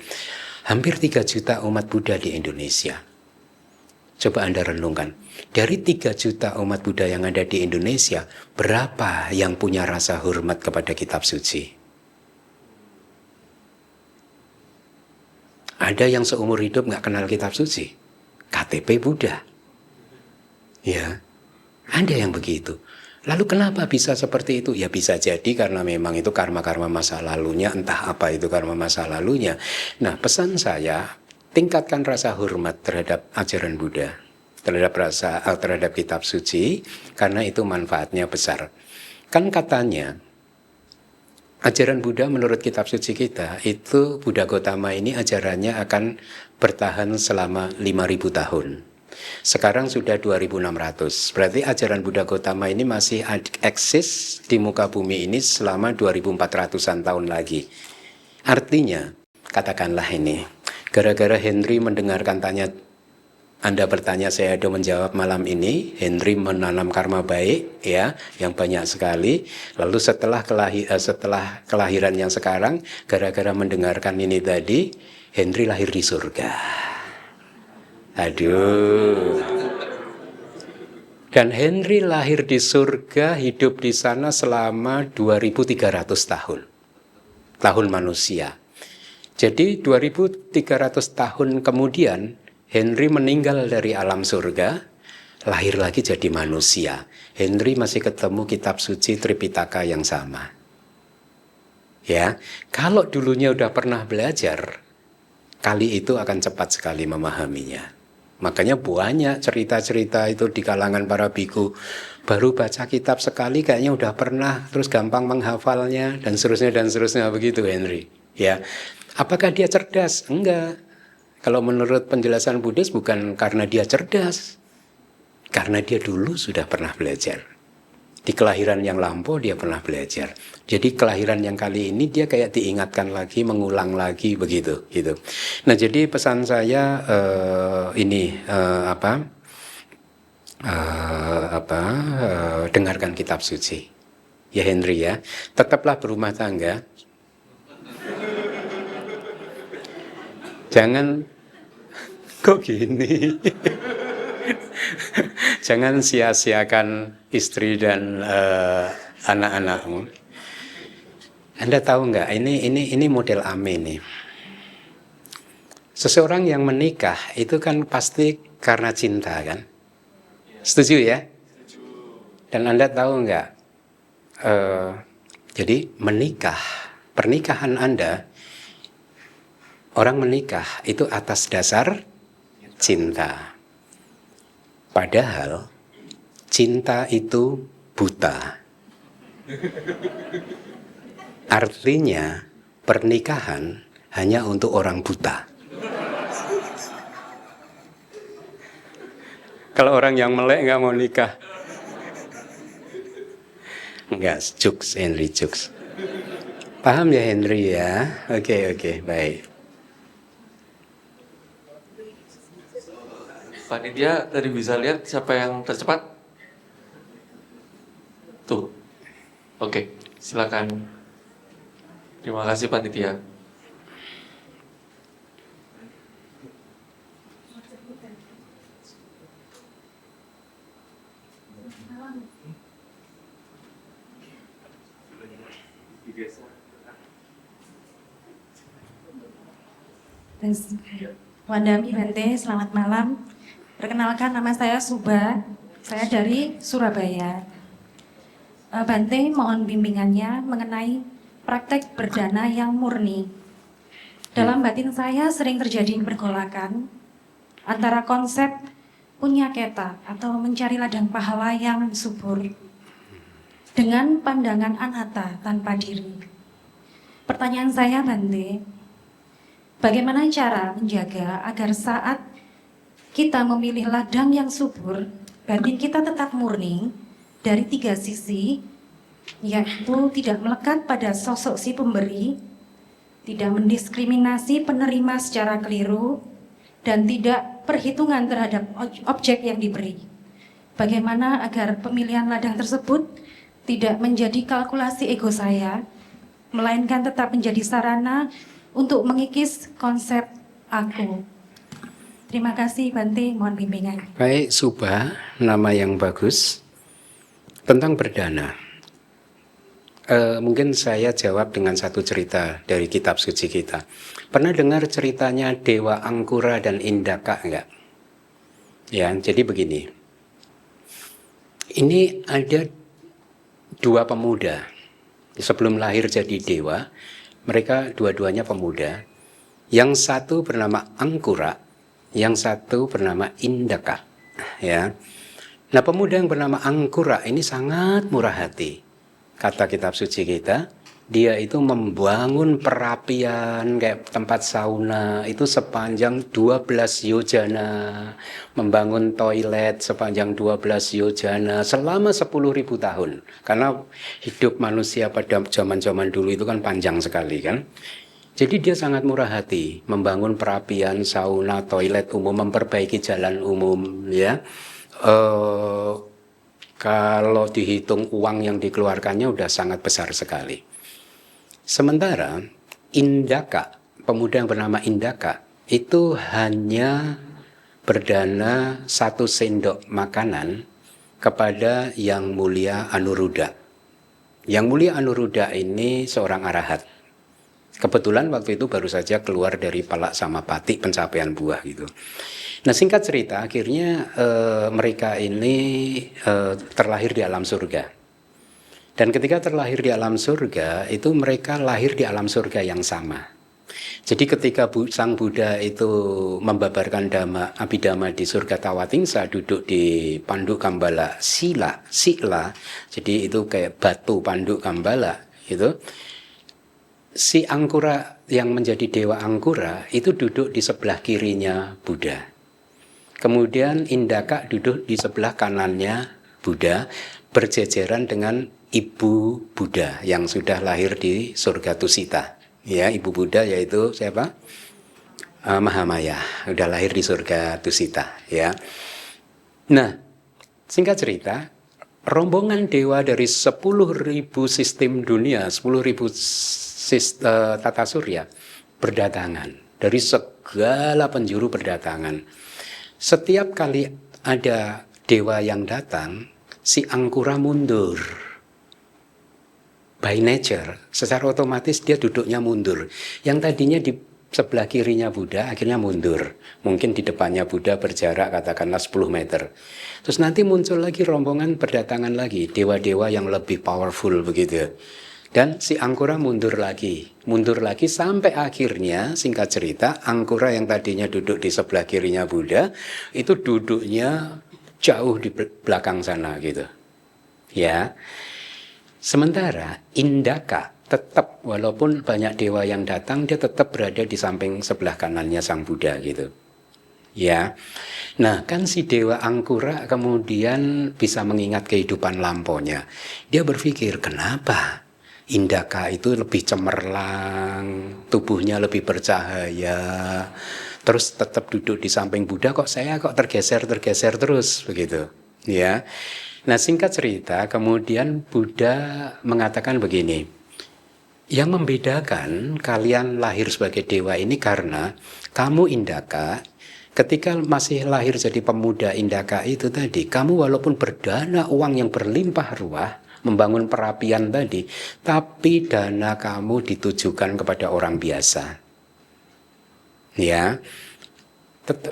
Speaker 2: Hampir 3 juta umat Buddha di Indonesia. Coba Anda renungkan, dari 3 juta umat Buddha yang ada di Indonesia, berapa yang punya rasa hormat kepada kitab suci? Ada yang seumur hidup nggak kenal kitab suci, KTP Buddha. Ya, ada yang begitu. Lalu kenapa bisa seperti itu? Ya bisa jadi karena memang itu karma-karma masa lalunya, entah apa itu karma masa lalunya. Nah, pesan saya, tingkatkan rasa hormat terhadap ajaran Buddha, terhadap kitab suci, karena itu manfaatnya besar. Kan katanya, ajaran Buddha menurut kitab suci kita, itu Buddha Gautama ini ajarannya akan bertahan selama 5.000 tahun. Sekarang sudah 2.600. Berarti ajaran Buddha Gautama ini masih eksis di muka bumi ini selama 2.400-an tahun lagi. Artinya, katakanlah ini, gara-gara Henry mendengarkan Anda bertanya, saya ada menjawab malam ini, Henry menanam karma baik, ya, yang banyak sekali. Lalu setelah kelahiran yang sekarang, gara-gara mendengarkan ini tadi, Henry lahir di surga. Aduh. Dan Henry lahir di surga, hidup di sana selama 2.300 tahun. Tahun manusia. Jadi 2.300 tahun kemudian, Henry meninggal dari alam surga, lahir lagi jadi manusia. Henry masih ketemu kitab suci Tripitaka yang sama. Ya, kalau dulunya udah pernah belajar, kali itu akan cepat sekali memahaminya. Makanya banyak cerita-cerita itu di kalangan para biku. Baru baca kitab sekali kayaknya udah pernah, terus gampang menghafalnya, dan seterusnya begitu Henry. Ya, apakah dia cerdas? Enggak. Kalau menurut penjelasan Buddhis bukan karena dia cerdas, karena dia dulu sudah pernah belajar. Di kelahiran yang lampau dia pernah belajar. Jadi kelahiran yang kali ini dia kayak diingatkan lagi, mengulang lagi begitu, gitu. Nah, jadi pesan saya dengarkan kitab suci. Ya Henry ya, tetaplah berumah tangga. Jangan kok gini. Jangan sia-siakan istri dan anak-anakmu. Anda tahu nggak? Ini model Ame nih. Seseorang yang menikah itu kan pasti karena cinta kan? Setuju ya? Dan Anda tahu nggak? Jadi pernikahan Anda, orang menikah itu atas dasar cinta. Padahal cinta itu buta. Artinya pernikahan hanya untuk orang buta. Kalau orang yang melek nggak mau nikah. Enggak, jokes Henry, jokes. Paham ya Henry ya? Oke, baik.
Speaker 3: Panitia tadi bisa lihat siapa yang tercepat? Tuh. Oke, silakan. Terima kasih panitia.
Speaker 8: Wandami Bante, selamat malam. Perkenalkan, nama saya Suba, saya dari Surabaya. Bante, mohon bimbingannya mengenai praktek berdana yang murni. Dalam batin saya sering terjadi pergolakan antara konsep punya keta atau mencari ladang pahala yang subur dengan pandangan anatta tanpa diri. Pertanyaan saya, Bante, bagaimana cara menjaga agar saat kita memilih ladang yang subur, batin kita tetap murni dari 3 sisi, yaitu tidak melekat pada sosok si pemberi, tidak mendiskriminasi penerima secara keliru, dan tidak perhitungan terhadap objek yang diberi. Bagaimana agar pemilihan ladang tersebut tidak menjadi kalkulasi ego saya, melainkan tetap menjadi sarana untuk mengikis konsep aku. Terima kasih Bante, mohon bimbingan.
Speaker 2: Baik, Subha, nama yang bagus. Tentang berdana. Mungkin saya jawab dengan satu cerita dari kitab suci kita. Pernah dengar ceritanya Dewa Angkura dan Indaka enggak? Ya, jadi begini. Ini ada dua pemuda. Sebelum lahir jadi dewa, mereka dua-duanya pemuda. Yang satu bernama Angkura, yang satu bernama Indaka. Ya. Nah, pemuda yang bernama Angkura ini sangat murah hati. Kata kitab suci kita, dia itu membangun perapian kayak tempat sauna itu sepanjang 12 yojana, membangun toilet sepanjang 12 yojana selama 10.000 tahun. Karena hidup manusia pada zaman-zaman dulu itu kan panjang sekali kan. Jadi dia sangat murah hati, membangun perapian, sauna, toilet umum, memperbaiki jalan umum, ya. Kalau dihitung uang yang dikeluarkannya udah sangat besar sekali. Sementara Indaka, pemuda yang bernama Indaka, itu hanya berdana 1 sendok makanan kepada Yang Mulia Anuruddha. Yang Mulia Anuruddha ini seorang arahat. Kebetulan waktu itu baru saja keluar dari Palak Samapati, pencapaian buah gitu. Nah, singkat cerita, akhirnya mereka ini terlahir di alam surga. Dan ketika terlahir di alam surga, itu mereka lahir di alam surga yang sama. Jadi ketika Sang Buddha itu membabarkan Dhamma, Abhidhamma di surga Tawatingsa, duduk di Panduk Kambala Sila, jadi itu kayak batu Panduk Kambala, itu si Angkura yang menjadi Dewa Angkura itu duduk di sebelah kirinya Buddha. Kemudian Indaka duduk di sebelah kanannya Buddha, berjejeran dengan ibu Buddha yang sudah lahir di surga Tusita. Ya, ibu Buddha yaitu siapa? Mahamaya, sudah lahir di surga Tusita. Ya. Nah, singkat cerita, rombongan dewa dari 10.000 sistem dunia, 10.000 tata surya berdatangan dari segala penjuru berdatangan. Setiap kali ada dewa yang datang, si Angkura mundur. By nature, secara otomatis dia duduknya mundur. Yang tadinya di sebelah kirinya Buddha, akhirnya mundur. Mungkin di depannya Buddha berjarak katakanlah 10 meter. Terus nanti muncul lagi rombongan berdatangan lagi, dewa-dewa yang lebih powerful begitu. Dan si Angkura mundur lagi sampai akhirnya, singkat cerita, Angkura yang tadinya duduk di sebelah kirinya Buddha itu duduknya jauh di belakang sana gitu. Ya. Sementara Indaka tetap, walaupun banyak dewa yang datang, dia tetap berada di samping sebelah kanannya Sang Buddha gitu. Ya. Nah, kan si Dewa Angkura kemudian bisa mengingat kehidupan lampaunya. Dia berpikir, kenapa Indaka itu lebih cemerlang, tubuhnya lebih bercahaya, terus tetap duduk di samping Buddha, kok saya tergeser terus begitu, ya. Nah, singkat cerita, kemudian Buddha mengatakan begini, yang membedakan kalian lahir sebagai dewa ini karena kamu Indaka, ketika masih lahir jadi pemuda Indaka itu tadi, kamu walaupun berdana uang yang berlimpah ruah, membangun perapian tadi, tapi dana kamu ditujukan kepada orang biasa. Ya.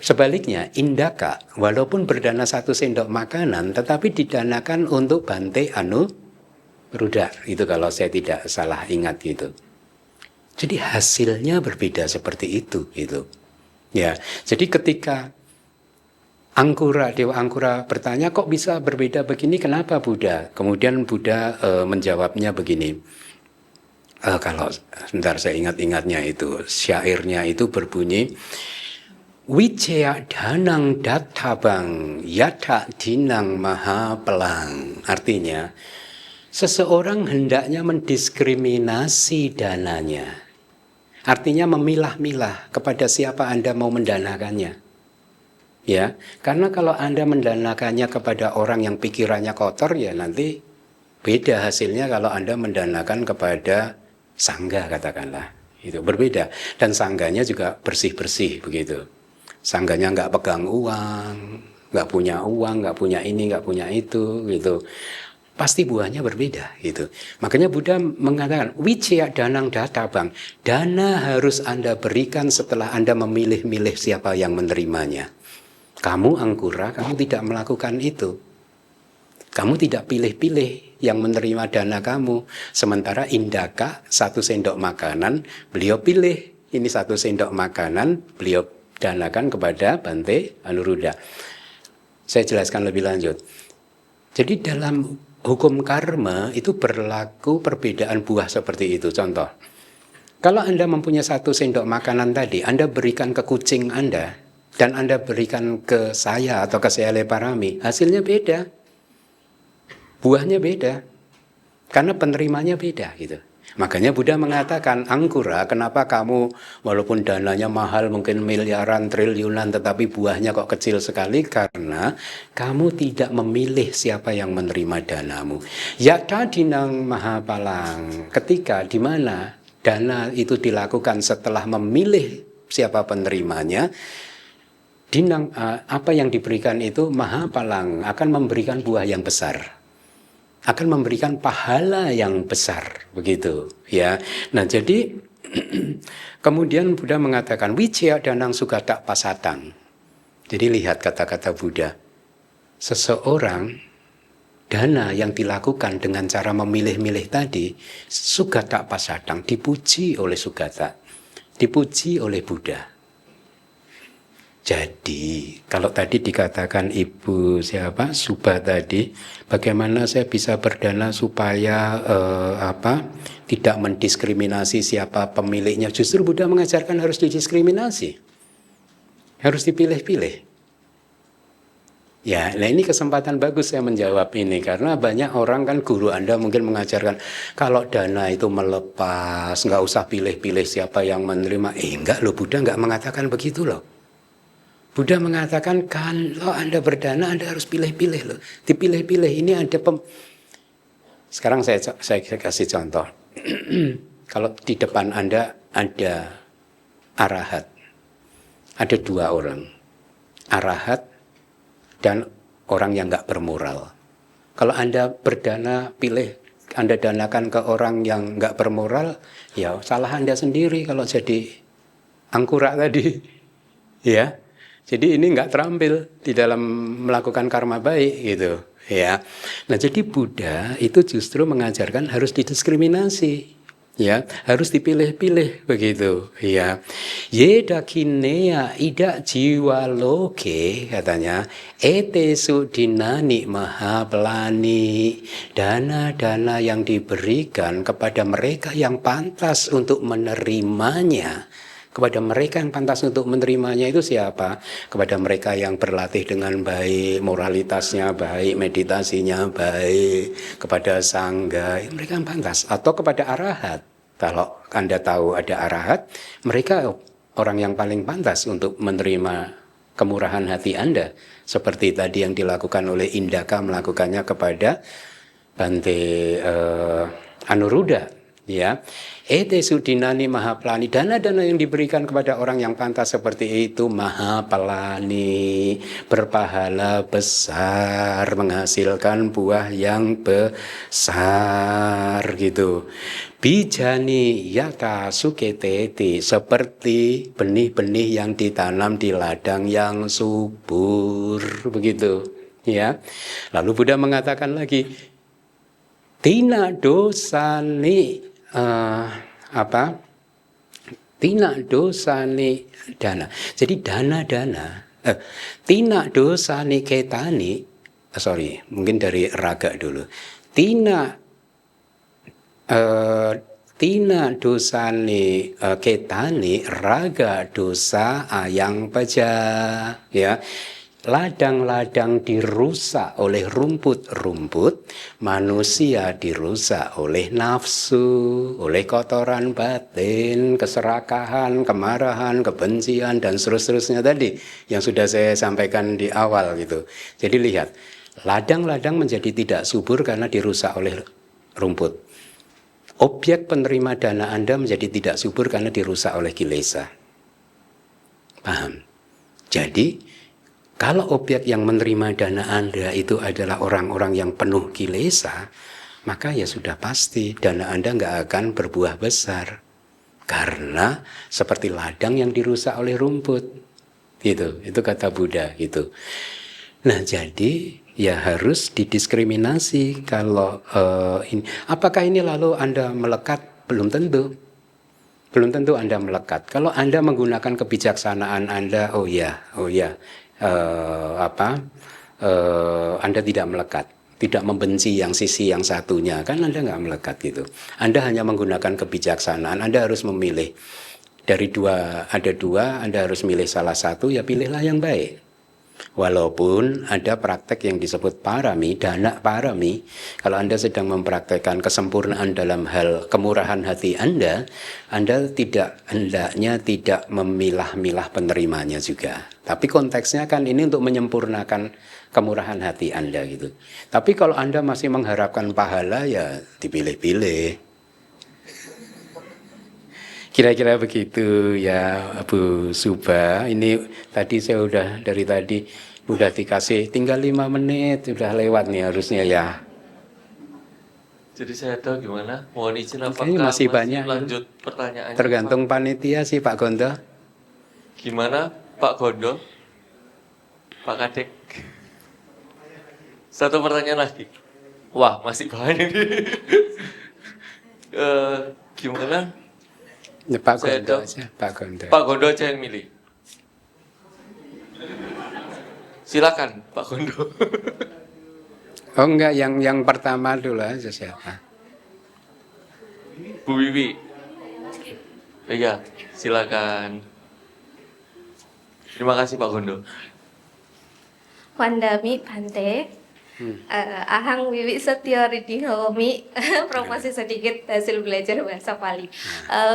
Speaker 2: Sebaliknya, Indaka walaupun berdana 1 sendok makanan, tetapi didanakan untuk Bante Anuruddha. Itu kalau saya tidak salah ingat gitu. Jadi hasilnya berbeda seperti itu gitu. Ya. Jadi ketika Dewa Angkura bertanya, kok bisa berbeda begini, kenapa Buddha? Kemudian Buddha menjawabnya begini, kalau sebentar saya ingat-ingatnya itu, syairnya itu berbunyi, Wicaya danang databang yata dinang maha pelang. Artinya, seseorang hendaknya mendiskriminasi dananya. Artinya memilah-milah kepada siapa Anda mau mendanakannya. Ya, karena kalau Anda mendanakannya kepada orang yang pikirannya kotor, ya nanti beda hasilnya kalau Anda mendanakan kepada sangga katakanlah. Itu berbeda, dan sangganya juga bersih-bersih begitu. Sangganya nggak pegang uang, nggak punya uang, nggak punya ini, nggak punya itu, gitu. Pasti buahnya berbeda, gitu. Makanya Buddha mengatakan, wicaya danang data bang, dana harus Anda berikan setelah Anda memilih-milih siapa yang menerimanya. Kamu Anggura, kamu tidak melakukan itu. Kamu tidak pilih-pilih yang menerima dana kamu. Sementara Indaka 1 sendok makanan, beliau pilih. Ini 1 sendok makanan, beliau danakan kepada Bante Anuruddha. Saya jelaskan lebih lanjut. Jadi dalam hukum karma itu berlaku perbedaan buah seperti itu. Contoh, kalau Anda mempunyai 1 sendok makanan tadi, Anda berikan ke kucing Anda, dan Anda berikan ke saya atau ke Seyale Parami, hasilnya beda. Buahnya beda. Karena penerimanya beda gitu. Makanya Buddha mengatakan, Anggura, kenapa kamu walaupun dananya mahal, mungkin miliaran, triliunan, tetapi buahnya kok kecil sekali? Karena kamu tidak memilih siapa yang menerima danamu. Yata dinang mahapalang, ketika di mana dana itu dilakukan setelah memilih siapa penerimanya, dinang apa yang diberikan itu mahapalang, akan memberikan buah yang besar, akan memberikan pahala yang besar, begitu ya. Nah jadi kemudian Buddha mengatakan wicaya danang sugata pasatang. Jadi lihat kata-kata Buddha, seseorang dana yang dilakukan dengan cara memilih-milih tadi, sugata pasatang, dipuji oleh sugata, dipuji oleh Buddha. Jadi, kalau tadi dikatakan Ibu siapa Subha tadi, bagaimana saya bisa berdana supaya tidak mendiskriminasi siapa pemiliknya? Justru Buddha mengajarkan harus didiskriminasi, harus dipilih-pilih. Ya, nah ini kesempatan bagus saya menjawab ini, karena banyak orang kan, guru Anda mungkin mengajarkan kalau dana itu melepas, nggak usah pilih-pilih siapa yang menerima. Enggak loh, Buddha nggak mengatakan begitu loh. Buddha mengatakan kalau Anda berdana Anda harus pilih-pilih loh. Dipilih-pilih, ini ada Sekarang saya kasih contoh. Kalau di depan Anda ada arahat. Ada 2 orang. Arahat dan orang yang nggak bermoral. Kalau Anda berdana, Anda danakan ke orang yang nggak bermoral, ya salah Anda sendiri kalau jadi Anggura tadi. Ya. Jadi ini nggak terampil di dalam melakukan karma baik gitu, ya. Nah jadi Buddha itu justru mengajarkan harus didiskriminasi, ya, harus dipilih-pilih begitu, ya. Yeda kinea ida jiwa loke, katanya, etesu dinani mahapelani, dana-dana yang diberikan kepada mereka yang pantas untuk menerimanya. Kepada mereka yang pantas untuk menerimanya itu siapa? Kepada mereka yang berlatih dengan baik, moralitasnya baik, meditasinya baik, kepada sangga, mereka yang pantas. Atau kepada arahat. Kalau Anda tahu ada arahat, mereka orang yang paling pantas untuk menerima kemurahan hati Anda. Seperti tadi yang dilakukan oleh Indaka, melakukannya kepada Bante Anuruddha. Ya, sudinani mahapelani, dana-dana yang diberikan kepada orang yang pantas seperti itu mahapelani, berpahala besar, menghasilkan buah yang besar gitu. Bijani yata suketeti, seperti benih-benih yang ditanam di ladang yang subur, begitu ya. Lalu Buddha mengatakan lagi, tina dosani tina dosani dana. Jadi dana-dana tina dosani ketani, mungkin dari raga dulu. Tina dosani ketani raga dosa ayang paja, ya. Ladang-ladang dirusak oleh rumput-rumput, manusia dirusak oleh nafsu, oleh kotoran batin, keserakahan, kemarahan, kebencian, dan seterusnya tadi yang sudah saya sampaikan di awal gitu. Jadi lihat, ladang-ladang menjadi tidak subur karena dirusak oleh rumput. Objek penerima dana Anda menjadi tidak subur karena dirusak oleh kilesa. Paham? Jadi kalau objek yang menerima dana Anda itu adalah orang-orang yang penuh kilesa, maka ya sudah pasti dana Anda nggak akan berbuah besar. Karena seperti ladang yang dirusak oleh rumput. Gitu, itu kata Buddha gitu. Nah jadi ya harus didiskriminasi kalau ini. Apakah ini lalu Anda melekat? Belum tentu. Belum tentu Anda melekat. Kalau Anda menggunakan kebijaksanaan Anda, Anda tidak melekat, tidak membenci yang sisi yang satunya, kan Anda nggak melekat gitu. Anda hanya menggunakan kebijaksanaan, Anda harus memilih. Dari ada dua, Anda harus milih salah satu, ya pilihlah yang baik. Walaupun ada praktek yang disebut parami, dana parami, kalau Anda sedang mempraktekkan kesempurnaan dalam hal kemurahan hati Anda hendaknya tidak memilah-milah penerimanya juga. Tapi konteksnya kan ini untuk menyempurnakan kemurahan hati Anda gitu. Tapi kalau Anda masih mengharapkan pahala, ya dipilih-pilih. Kira-kira begitu ya Bu Suba. Ini tadi saya dari tadi udah dikasih tinggal 5 menit, udah lewat nih harusnya ya.
Speaker 3: Jadi saya tahu gimana? Mohon izin apakah
Speaker 2: Kayaknya masih banyak.
Speaker 3: lanjut pertanyaannya?
Speaker 2: Tergantung panitia sih Pak Gondo.
Speaker 3: Gimana Pak Gondo? Pak Kadek? Satu pertanyaan lagi. Wah, masih banyak nih. Gimana?
Speaker 2: Ya, Pak
Speaker 3: Saya
Speaker 2: Gondo
Speaker 3: tahu.
Speaker 2: aja, Pak Gondo.
Speaker 3: Pak Gondo aja yang milih. Silakan Pak Gondo.
Speaker 2: Oh enggak, yang pertama dulu aja siapa?
Speaker 3: Bu Wiwi. Iya, silakan. Terima kasih Pak Gondo.
Speaker 9: Wandami Bante, Ahang Wiwi Setio Ridhi Homi, promosi sedikit hasil belajar bahasa Pali.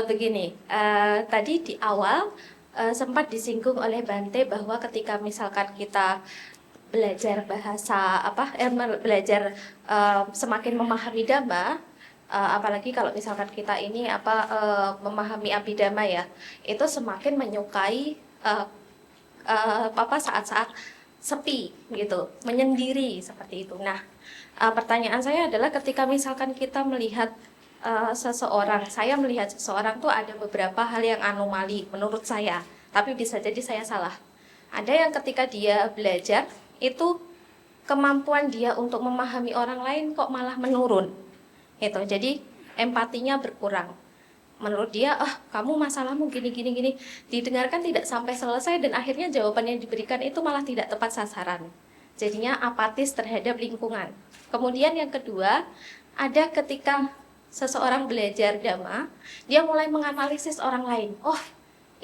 Speaker 9: Begini, tadi di awal sempat disinggung oleh Bante bahwa ketika misalkan kita belajar bahasa belajar semakin memahami Dhamma, apalagi kalau misalkan kita ini memahami Abhidhamma ya, itu semakin menyukai saat-saat sepi gitu, menyendiri seperti itu. Nah, pertanyaan saya adalah ketika misalkan kita melihat saya melihat seseorang tuh ada beberapa hal yang anomali menurut saya, tapi bisa jadi saya salah. Ada yang ketika dia belajar itu kemampuan dia untuk memahami orang lain kok malah menurun, gitu. Jadi empatinya berkurang. Menurut dia, kamu masalahmu gini, didengarkan tidak sampai selesai dan akhirnya jawaban yang diberikan itu malah tidak tepat sasaran. Jadinya apatis terhadap lingkungan. Kemudian yang kedua, ada ketika seseorang belajar Dhamma, dia mulai menganalisis orang lain. Oh,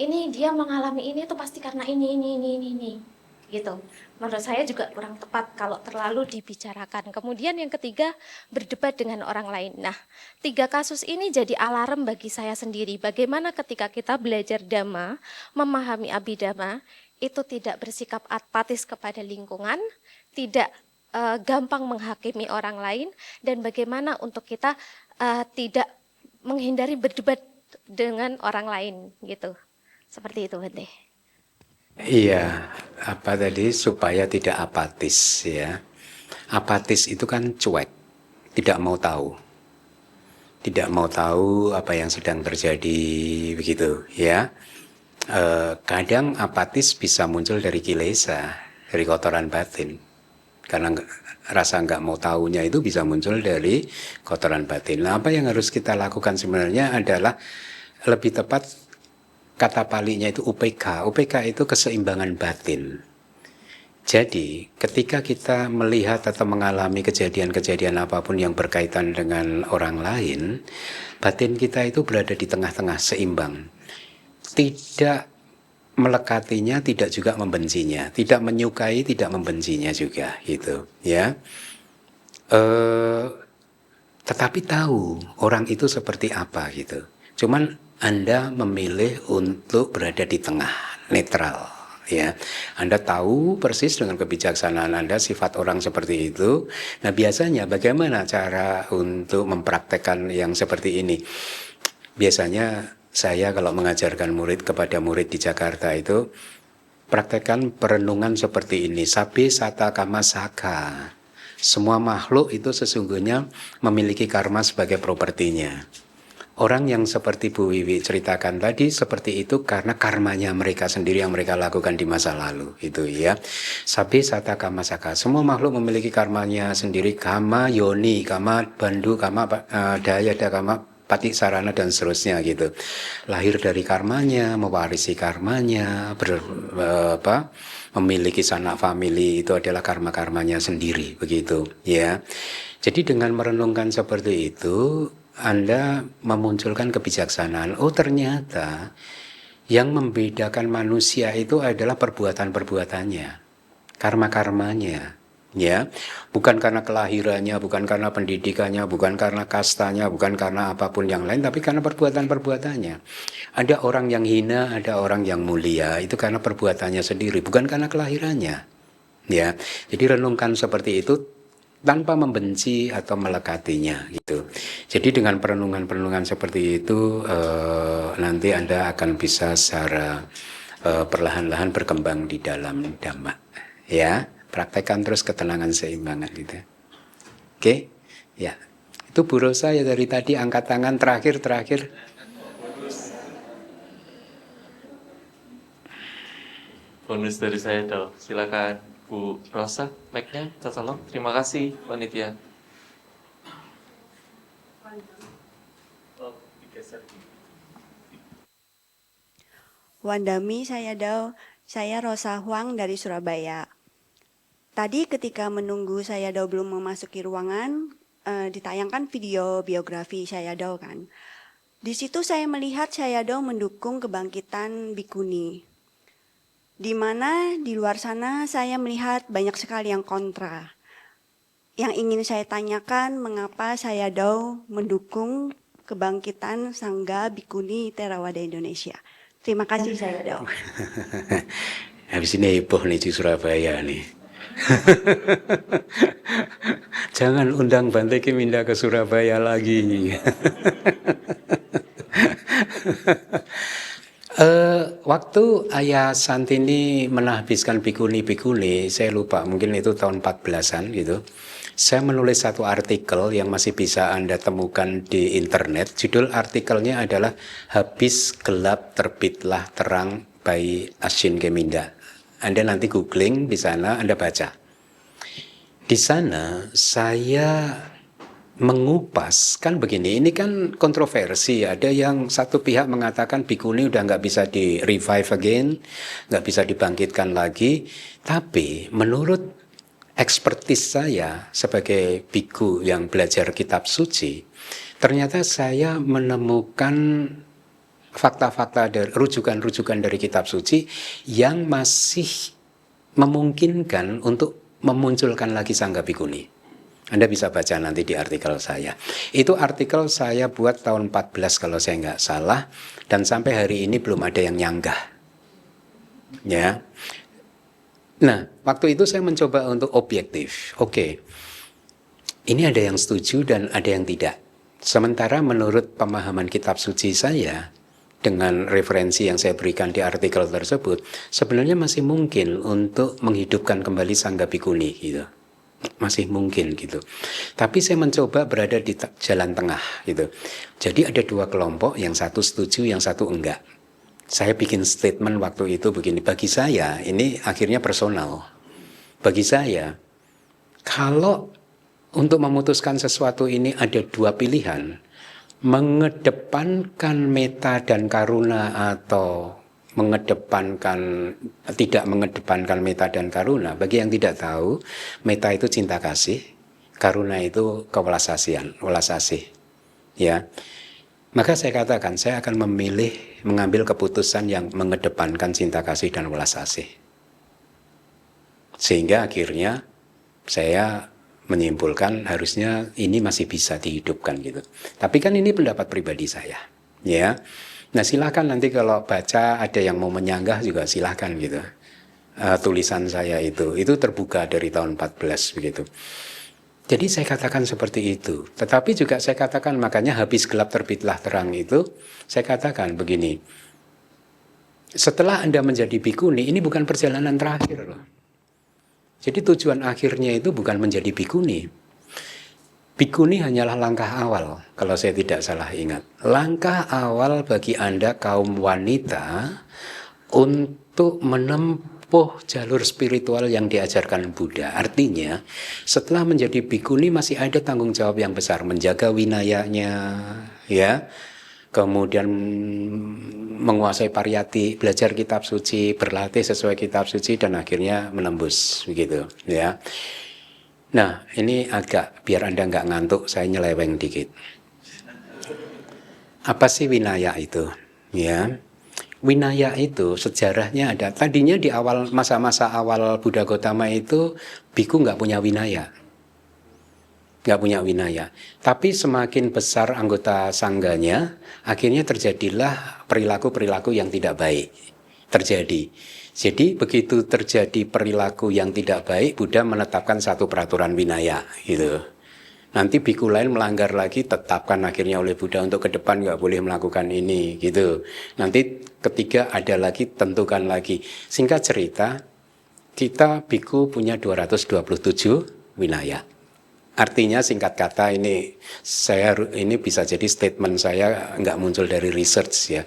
Speaker 9: ini dia mengalami ini itu pasti karena ini. Gitu. Menurut saya juga kurang tepat kalau terlalu dibicarakan. Kemudian yang ketiga, berdebat dengan orang lain. Nah, 3 kasus ini jadi alarm bagi saya sendiri. Bagaimana ketika kita belajar Dhamma, memahami Abhidhamma, itu tidak bersikap apatis kepada lingkungan, tidak gampang menghakimi orang lain, dan bagaimana untuk kita tidak menghindari berdebat dengan orang lain gitu. Seperti itu, Bante.
Speaker 2: Iya, supaya tidak apatis ya. Apatis itu kan cuek, tidak mau tahu. Tidak mau tahu apa yang sedang terjadi begitu ya. Kadang apatis bisa muncul dari kilesa, dari kotoran batin. Karena rasa nggak mau tahunya itu bisa muncul dari kotoran batin. Nah, apa yang harus kita lakukan sebenarnya adalah lebih tepat kata palinya itu UPK. UPK itu keseimbangan batin. Jadi ketika kita melihat atau mengalami kejadian-kejadian apapun yang berkaitan dengan orang lain, batin kita itu berada di tengah-tengah seimbang. Tidak melekatinya, tidak juga membencinya. Tidak menyukai, tidak membencinya juga gitu ya. Tetapi tahu orang itu seperti apa gitu. Cuman Anda memilih untuk berada di tengah, netral ya. Anda tahu persis dengan kebijaksanaan Anda sifat orang seperti itu. Nah, biasanya bagaimana cara untuk mempraktekkan yang seperti ini? Biasanya saya kalau mengajarkan murid kepada murid di Jakarta itu Praktekkan perenungan seperti ini. Sabe sata kama saka. Semua makhluk itu sesungguhnya memiliki karma sebagai propertinya. Orang yang seperti Bu Wiwi ceritakan tadi seperti itu karena karmanya mereka sendiri yang mereka lakukan di masa lalu, itu ya. Sabe sata kama saka. Semua makhluk memiliki karmanya sendiri, kama yoni, kama bandu, kama daya, kama pati sarana dan seterusnya gitu. Lahir dari karmanya, mewarisi karmanya, memiliki sanak famili, itu adalah karma-karmanya sendiri begitu ya. Jadi dengan merenungkan seperti itu Anda memunculkan kebijaksanaan. Oh ternyata yang membedakan manusia itu adalah perbuatan-perbuatannya, karma-karmanya. Ya, bukan karena kelahirannya, bukan karena pendidikannya, bukan karena kastanya, bukan karena apapun yang lain, tapi karena perbuatan-perbuatannya. Ada orang yang hina, ada orang yang mulia, itu karena perbuatannya sendiri, bukan karena kelahirannya. Ya, jadi renungkan seperti itu tanpa membenci atau melekatinya gitu. Jadi dengan perenungan-perenungan seperti itu nanti Anda akan bisa secara perlahan-lahan berkembang di dalam Dhamma. Ya, praktekkan terus ketenangan seimbangan gitu. Oke? Ya. Itu Bu Rosa ya dari tadi angkat tangan terakhir.
Speaker 3: Bonus dari saya dong. Silakan Bu Rosa, mic-nya kita tolong. Terima kasih panitia.
Speaker 10: Wandami saya Rosa Huang dari Surabaya. Tadi ketika menunggu Sayadaw belum memasuki ruangan, ditayangkan video biografi Sayadaw kan. Di situ saya melihat Sayadaw mendukung kebangkitan Bikuni. Di mana di luar sana saya melihat banyak sekali yang kontra. Yang ingin saya tanyakan mengapa Sayadaw mendukung kebangkitan Sangga Bikuni Theravada Indonesia. Terima kasih Sayadaw.
Speaker 2: Habis ini heboh nih di Surabaya nih. Jangan undang Bante Kim Indah ke Surabaya lagi. Waktu Ayah Santini menahbiskan bikuni, saya lupa, mungkin itu tahun 14-an gitu. Saya menulis satu artikel yang masih bisa Anda temukan di internet. Judul artikelnya adalah Habis Gelap Terbitlah Terang by Ashin Keminda. Anda nanti googling di sana, Anda baca. Di sana saya mengupas, kan begini, ini kan kontroversi. Ada yang satu pihak mengatakan bikuni udah nggak bisa di revive again, nggak bisa dibangkitkan lagi. Tapi menurut ekspertis saya sebagai biku yang belajar kitab suci, ternyata saya menemukan fakta-fakta dari rujukan-rujukan dari kitab suci yang masih memungkinkan untuk memunculkan lagi Sangga Bikuni. Anda bisa baca nanti di artikel saya. Itu artikel saya buat tahun 14 kalau saya nggak salah, dan sampai hari ini belum ada yang nyanggah. Ya. Nah, waktu itu saya mencoba untuk objektif. Oke, ini ada yang setuju dan ada yang tidak. Sementara menurut pemahaman kitab suci saya, dengan referensi yang saya berikan di artikel tersebut, sebenarnya masih mungkin untuk menghidupkan kembali Sangga Bikuni gitu. Masih mungkin gitu. Tapi saya mencoba berada di jalan tengah gitu. Jadi ada dua kelompok, yang satu setuju, yang satu enggak. Saya bikin statement waktu itu begini, bagi saya ini akhirnya personal. Bagi saya, kalau untuk memutuskan sesuatu ini ada dua pilihan, mengedepankan meta dan karuna atau tidak mengedepankan meta dan karuna. Bagi yang tidak tahu, meta itu cinta kasih, karuna itu welas asih. Ya. Maka saya katakan saya akan memilih mengambil keputusan yang mengedepankan cinta kasih dan welas asih. Sehingga akhirnya saya menyimpulkan harusnya ini masih bisa dihidupkan gitu. Tapi kan ini pendapat pribadi saya, ya. Nah silakan nanti kalau baca ada yang mau menyanggah juga silakan gitu. Tulisan saya itu terbuka dari tahun 14 begitu. Jadi saya katakan seperti itu. Tetapi juga saya katakan makanya habis gelap terbitlah terang itu, saya katakan begini. setelah Anda menjadi bikuni, ini bukan perjalanan terakhir loh. Jadi tujuan akhirnya itu bukan menjadi bikuni. Bikuni hanyalah langkah awal, kalau saya tidak salah ingat. Langkah awal bagi Anda kaum wanita untuk menempuh jalur spiritual yang diajarkan Buddha. Artinya, setelah menjadi bikuni masih ada tanggung jawab yang besar, menjaga winayanya, ya. Kemudian menguasai pariyati, belajar kitab suci, berlatih sesuai kitab suci, dan akhirnya menembus, begitu, ya. Nah, ini agak biar Anda nggak ngantuk, saya nyeleweng dikit. Apa sih winaya itu? Ya, winaya itu sejarahnya ada. Tadinya di awal masa-masa awal Buddha Gautama itu biku nggak punya winaya. Nggak punya winaya. Tapi semakin besar anggota sangganya, akhirnya terjadilah perilaku-perilaku yang tidak baik. Terjadi. Jadi begitu terjadi perilaku yang tidak baik, Buddha menetapkan satu peraturan winaya, gitu. Nanti biku lain melanggar lagi, tetapkan akhirnya oleh Buddha untuk ke depan nggak boleh melakukan ini, gitu. Nanti ketiga ada lagi, tentukan lagi. Singkat cerita, kita biku punya 227 winaya. Artinya singkat kata ini bisa jadi statement saya nggak muncul dari research ya.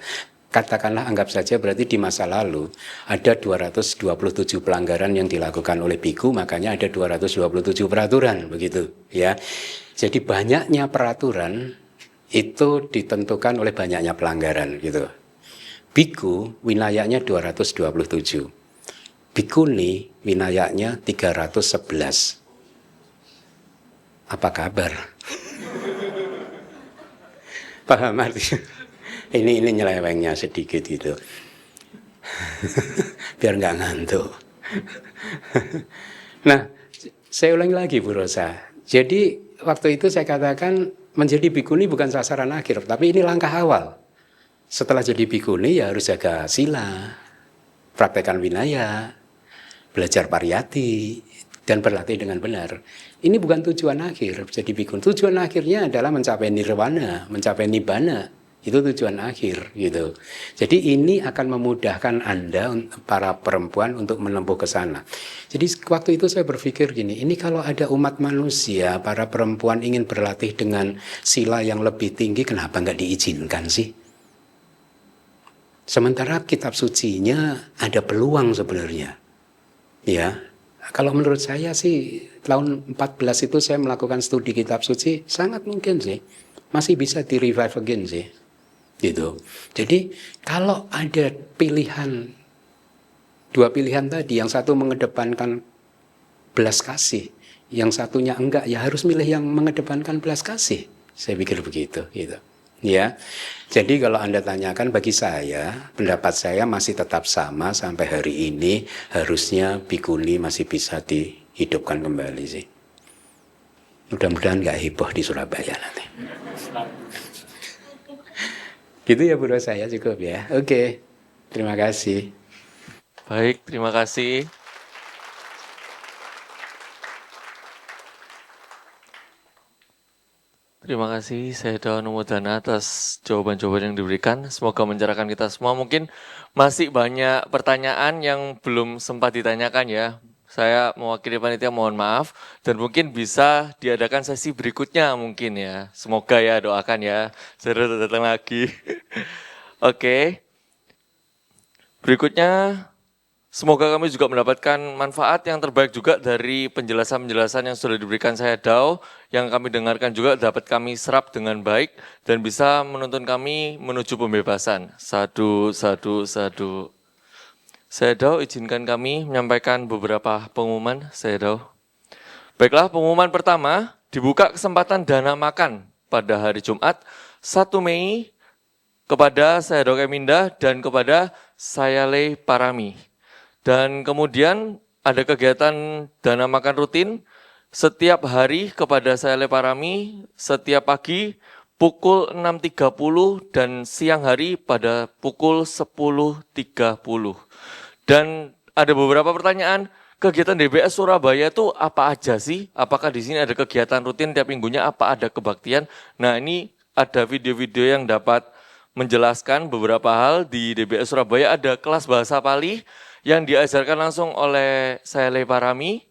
Speaker 2: Katakanlah anggap saja berarti di masa lalu ada 227 pelanggaran yang dilakukan oleh biku, makanya ada 227 peraturan begitu ya. Jadi banyaknya peraturan itu ditentukan oleh banyaknya pelanggaran gitu. Biku winayanya 227. Bikuni winayanya 311. Apa kabar? Paham artinya? Ini nyelewengnya sedikit gitu. Biar nggak ngantuk. Nah, saya ulangi lagi Bu Rosa. Jadi waktu itu saya katakan menjadi bikuni bukan sasaran akhir, tapi ini langkah awal. Setelah jadi bikuni ya harus jaga sila, praktekkan winaya, belajar pariyati, dan berlatih dengan benar. Ini bukan tujuan akhir jadi bikuni. Tujuan akhirnya adalah mencapai nirwana, mencapai nibbana. Itu tujuan akhir gitu. Jadi ini akan memudahkan Anda para perempuan untuk menempuh ke sana. Jadi waktu itu saya berpikir gini, ini kalau ada umat manusia, para perempuan ingin berlatih dengan sila yang lebih tinggi, kenapa nggak diizinkan sih? Sementara kitab sucinya ada peluang sebenarnya. Ya. Kalau menurut saya sih tahun 14 itu saya melakukan studi kitab suci, sangat mungkin sih masih bisa di revive again sih. Gitu. Jadi kalau ada pilihan, dua pilihan tadi, yang satu mengedepankan belas kasih, yang satunya enggak, ya harus milih yang mengedepankan belas kasih. Saya pikir begitu gitu. Ya. Jadi kalau Anda tanyakan, bagi saya, pendapat saya masih tetap sama sampai hari ini, harusnya bikuni masih bisa dihidupkan kembali sih. Mudah-mudahan nggak heboh di Surabaya nanti. Gitu ya Bu Rosa, saya cukup ya. Oke, terima kasih.
Speaker 3: Baik, terima kasih. Terima kasih Sayadaw Numudana atas jawaban-jawaban yang diberikan. Semoga mencerahkan kita semua. Mungkin masih banyak pertanyaan yang belum sempat ditanyakan ya. Saya mewakili panitia mohon maaf. Dan mungkin bisa diadakan sesi berikutnya mungkin ya. Semoga ya, doakan ya. Saya sudah datang lagi. Oke. Berikutnya, semoga kami juga mendapatkan manfaat yang terbaik juga dari penjelasan-penjelasan yang sudah diberikan Sayadaw, yang kami dengarkan juga dapat kami serap dengan baik dan bisa menuntun kami menuju pembebasan. Sadu, sadu, sadu. Sayadaw, izinkan kami menyampaikan beberapa pengumuman, Sayadaw. Baiklah, pengumuman pertama, dibuka kesempatan dana makan pada hari Jumat 1 Mei kepada Sayadaw Keminda dan kepada Sayale Parami. Dan kemudian ada kegiatan dana makan rutin setiap hari kepada Sayale Parami, setiap pagi pukul 6.30 dan siang hari pada pukul 10.30. Dan ada beberapa pertanyaan, kegiatan DBS Surabaya itu apa aja sih? Apakah di sini ada kegiatan rutin tiap minggunya, apa ada kebaktian? Nah, ini ada video-video yang dapat menjelaskan beberapa hal. Di DBS Surabaya ada kelas bahasa Pali yang diajarkan langsung oleh saya Parami.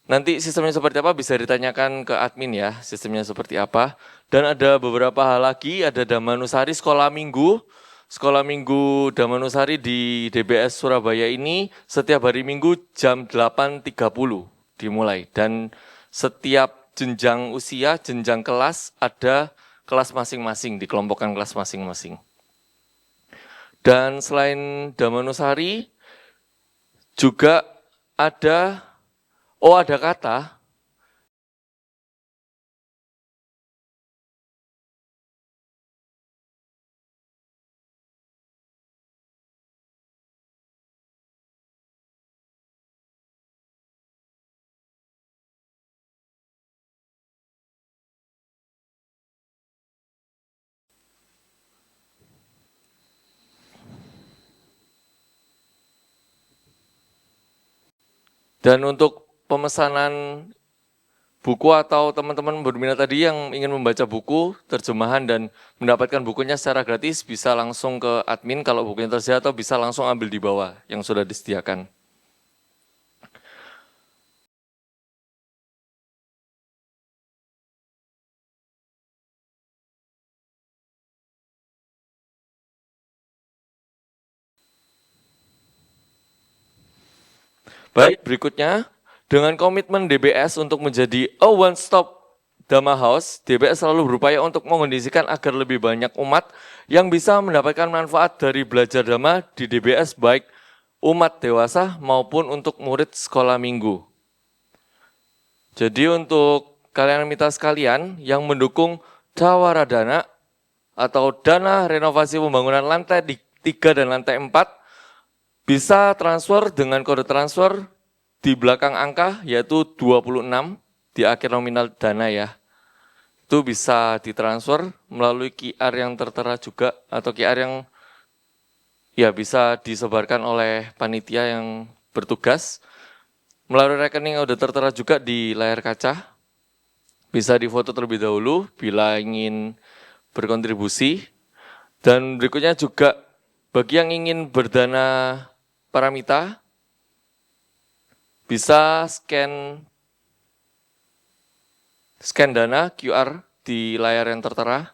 Speaker 3: Nanti sistemnya seperti apa bisa ditanyakan ke admin ya, sistemnya seperti apa. Dan ada beberapa hal lagi, ada Damanusari Sekolah Minggu. Sekolah Minggu Damanusari di DBS Surabaya ini setiap hari Minggu jam 8.30 dimulai. Dan setiap jenjang usia, jenjang kelas ada kelas masing-masing, dikelompokkan kelas masing-masing. Dan selain Damanusari juga ada kata dan untuk pemesanan buku atau teman-teman berminat tadi yang ingin membaca buku, terjemahan dan mendapatkan bukunya secara gratis bisa langsung ke admin kalau bukunya tersedia atau bisa langsung ambil di bawah yang sudah disediakan. Baik, berikutnya dengan komitmen DBS untuk menjadi a one-stop Dhamma House, DBS selalu berupaya untuk mengondisikan agar lebih banyak umat yang bisa mendapatkan manfaat dari belajar Dhamma di DBS, baik umat dewasa maupun untuk murid sekolah minggu. Jadi untuk kalian mitra sekalian yang mendukung Dawaradana atau dana renovasi pembangunan lantai 3 dan lantai 4, bisa transfer dengan kode transfer di belakang angka yaitu 26 di akhir nominal dana ya. Itu bisa ditransfer melalui QR yang tertera juga atau QR yang ya bisa disebarkan oleh panitia yang bertugas. Melalui rekening yang sudah tertera juga di layar kaca. Bisa difoto terlebih dahulu bila ingin berkontribusi. Dan berikutnya juga bagi yang ingin berdana paramita, bisa scan dana QR di layar yang tertera.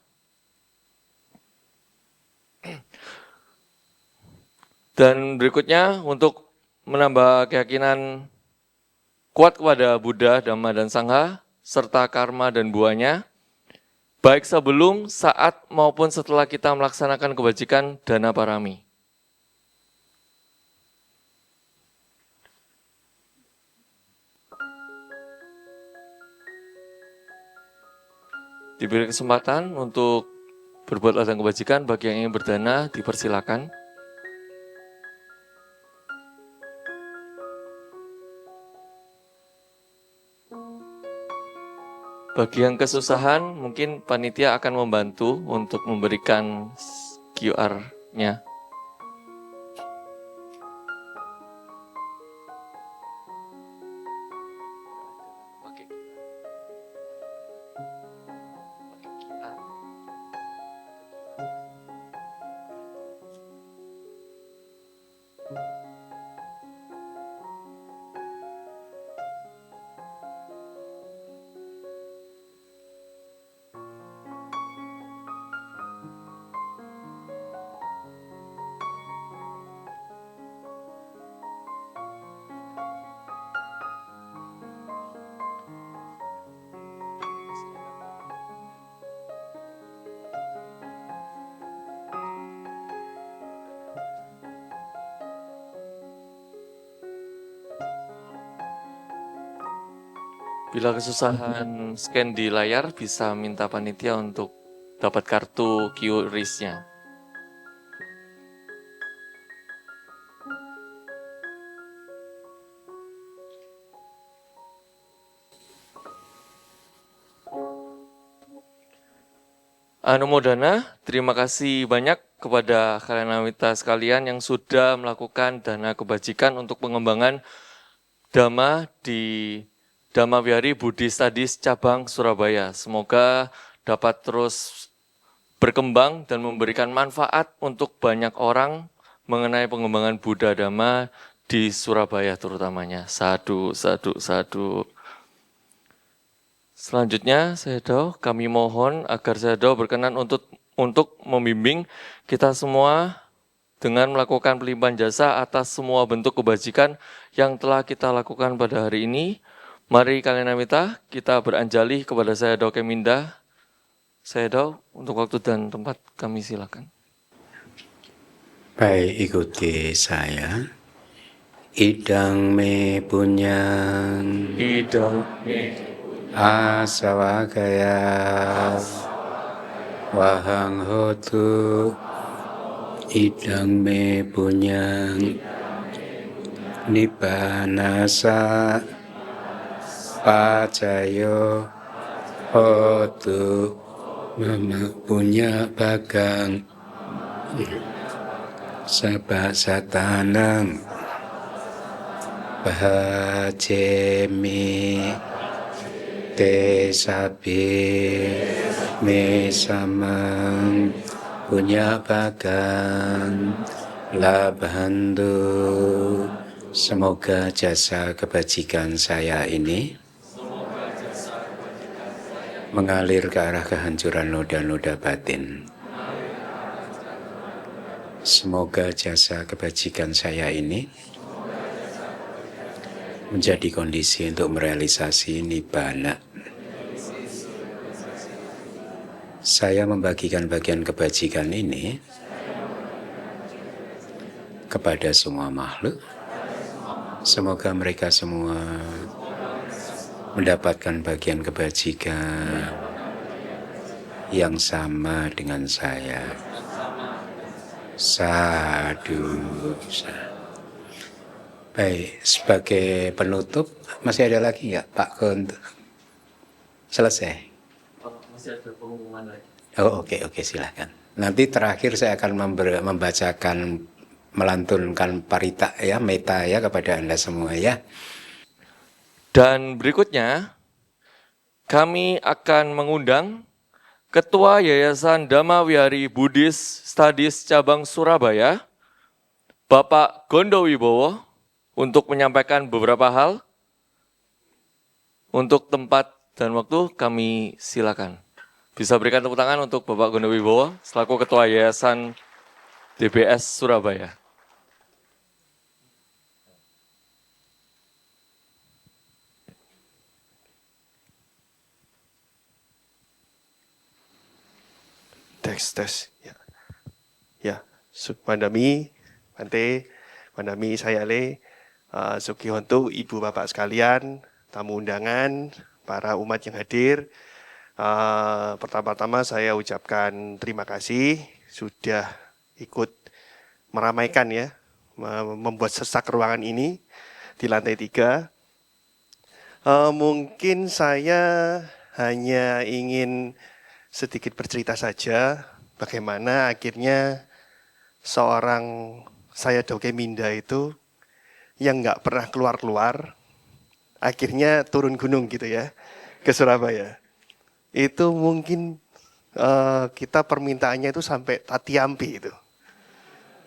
Speaker 3: Dan berikutnya untuk menambah keyakinan kuat kepada Buddha, Dhamma, dan Sangha, serta karma dan buahnya, baik sebelum, saat, maupun setelah kita melaksanakan kebajikan dana parami. Diberi kesempatan untuk berbuat ladang kebajikan, bagi yang ingin berdana dipersilakan. Bagi yang kesusahan, mungkin panitia akan membantu untuk memberikan QR-nya. Bila kesusahan scan di layar, bisa minta panitia untuk dapat kartu QRIS-nya. Anumodana, terima kasih banyak kepada kalian wanita sekalian yang sudah melakukan dana kebajikan untuk pengembangan Dhamma di Dhamma Wihari Buddhist Studies cabang Surabaya. Semoga dapat terus berkembang dan memberikan manfaat untuk banyak orang mengenai pengembangan Buddha Dhamma di Surabaya terutamanya. Sadu, sadu, sadu. Selanjutnya, Sayadaw, kami mohon agar Sayadaw berkenan untuk membimbing kita semua dengan melakukan pelimpahan jasa atas semua bentuk kebajikan yang telah kita lakukan pada hari ini. Mari kalian amita, kita beranjali kepada Sayadaw Keminda. Sayadaw, untuk waktu dan tempat kami silakan.
Speaker 2: Baik, ikuti saya. Idang me punyang
Speaker 3: Idang
Speaker 2: asawagaya wahang hotu idang me punyang nibbanasa pacayo hotu mama punya bagang sabak satanang bahajemi te sabi me samang punya bagang labandu. Semoga jasa kebajikan saya ini mengalir ke arah kehancuran noda-noda batin. Semoga jasa kebajikan saya ini menjadi kondisi untuk merealisasi nibbana. Saya membagikan bagian kebajikan ini kepada semua makhluk. Semoga mereka semua mendapatkan bagian kebajikan yang sama dengan saya. Sadu. Baik, sebagai penutup, masih ada lagi nggak Pak Kunt? Selesai?
Speaker 3: Masih ada pengumuman lagi.
Speaker 2: Oh, oke, silahkan. Nanti terakhir saya akan membacakan, melantunkan parita ya, meta ya kepada Anda semua ya.
Speaker 3: Dan berikutnya, kami akan mengundang Ketua Yayasan Dhamma Wihari Buddhist Studies Cabang Surabaya, Bapak Gondo Wibowo, untuk menyampaikan beberapa hal. Untuk tempat dan waktu kami silakan. Bisa berikan tepuk tangan untuk Bapak Gondo Wibowo selaku Ketua Yayasan DBS Surabaya.
Speaker 11: Tes. Ya. Mandami, Bante, Mandami, saya Le, Sugihonto, Ibu Bapak sekalian, tamu undangan, para umat yang hadir. Pertama-tama saya ucapkan terima kasih sudah ikut meramaikan ya, membuat sesak ruangan ini di lantai 3. Mungkin saya hanya ingin sedikit bercerita saja bagaimana akhirnya seorang Sayadaw Keminda itu yang nggak pernah keluar-keluar, akhirnya turun gunung gitu ya, ke Surabaya. Itu mungkin kita permintaannya itu sampai Tatiampi itu.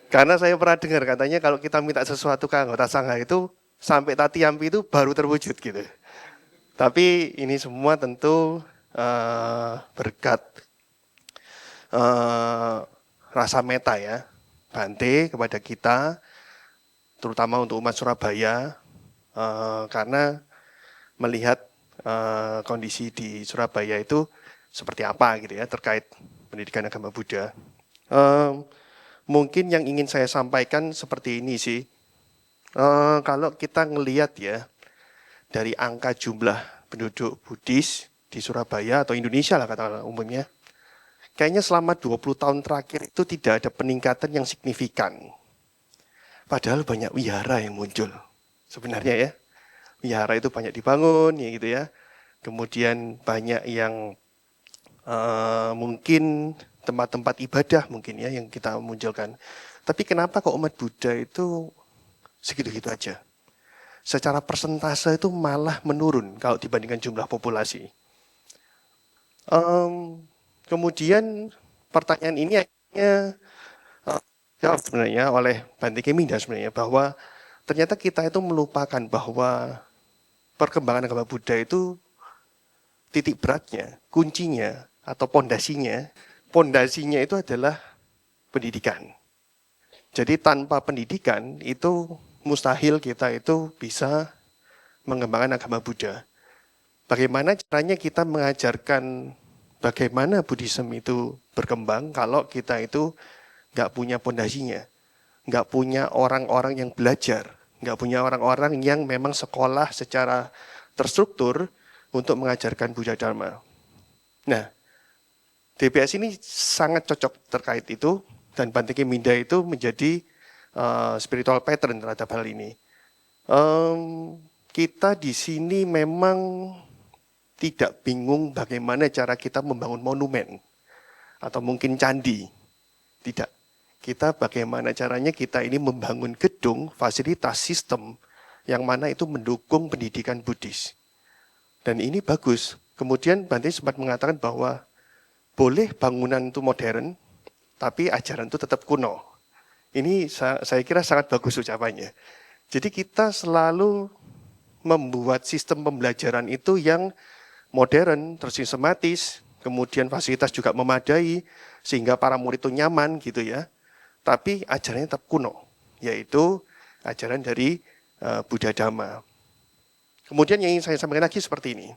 Speaker 11: Karena saya pernah dengar katanya kalau kita minta sesuatu ke anggota sangha itu sampai Tatiampi itu baru terwujud gitu. Tapi ini semua tentu berkat rasa meta ya, Bante kepada kita, terutama untuk umat Surabaya, karena melihat kondisi di Surabaya itu seperti apa gitu ya terkait pendidikan agama Buddha. Mungkin yang ingin saya sampaikan seperti ini sih, kalau kita ngelihat ya dari angka jumlah penduduk Buddhis di Surabaya atau Indonesia lah katakanlah umumnya, kayaknya selama 20 tahun terakhir itu tidak ada peningkatan yang signifikan. Padahal banyak wihara yang muncul sebenarnya ya. Wihara itu banyak dibangun ya gitu ya. Kemudian banyak yang mungkin tempat-tempat ibadah mungkin ya yang kita munculkan. Tapi kenapa kok umat Buddha itu segitu-gitu aja? Secara persentase itu malah menurun kalau dibandingkan jumlah populasi. Kemudian pertanyaan ini akhirnya jawab sebenarnya oleh Bante Keminda sebenarnya, bahwa ternyata kita itu melupakan bahwa perkembangan agama Buddha itu titik beratnya, kuncinya atau pondasinya itu adalah pendidikan. Jadi tanpa pendidikan itu mustahil kita itu bisa mengembangkan agama Buddha. Bagaimana caranya kita mengajarkan bagaimana Buddhism itu berkembang kalau kita itu nggak punya pondasinya, nggak punya orang-orang yang belajar, nggak punya orang-orang yang memang sekolah secara terstruktur untuk mengajarkan Buddha Dharma. Nah, DBS ini sangat cocok terkait itu, dan Bante Keminda itu menjadi spiritual pattern terhadap hal ini. Kita di sini memang tidak bingung bagaimana cara kita membangun monumen atau mungkin candi. Tidak. Kita bagaimana caranya kita ini membangun gedung, fasilitas, sistem yang mana itu mendukung pendidikan Buddhis. Dan ini bagus. Kemudian Bante sempat mengatakan bahwa boleh bangunan itu modern, tapi ajaran itu tetap kuno. Ini saya kira sangat bagus ucapannya. Jadi kita selalu membuat sistem pembelajaran itu yang modern, tersistematis, kemudian fasilitas juga memadai, sehingga para murid itu nyaman gitu ya. Tapi ajarannya tetap kuno, yaitu ajaran dari Buddha Dhamma. Kemudian yang ingin saya sampaikan lagi seperti ini.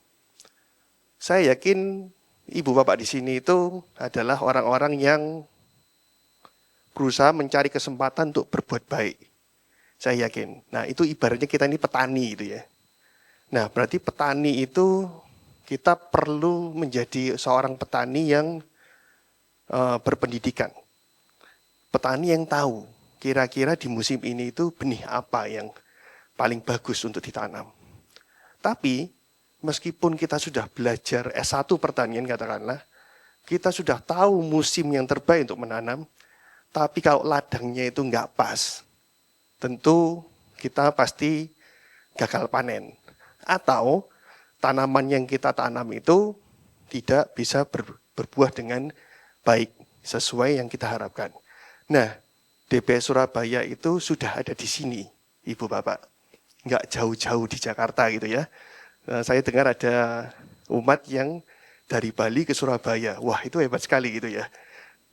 Speaker 11: Saya yakin ibu bapak di sini itu adalah orang-orang yang berusaha mencari kesempatan untuk berbuat baik. Saya yakin. Nah, itu ibaratnya kita ini petani gitu ya. Nah, berarti petani itu kita perlu menjadi seorang petani yang berpendidikan. Petani yang tahu kira-kira di musim ini itu benih apa yang paling bagus untuk ditanam. Tapi meskipun kita sudah belajar S1 pertanian katakanlah, kita sudah tahu musim yang terbaik untuk menanam, tapi kalau ladangnya itu nggak pas, tentu kita pasti gagal panen. Atau tanaman yang kita tanam itu tidak bisa berbuah dengan baik, sesuai yang kita harapkan. Nah, DBS Surabaya itu sudah ada di sini, Ibu Bapak. Nggak jauh-jauh di Jakarta gitu ya. Nah, saya dengar ada umat yang dari Bali ke Surabaya. Wah, itu hebat sekali gitu ya.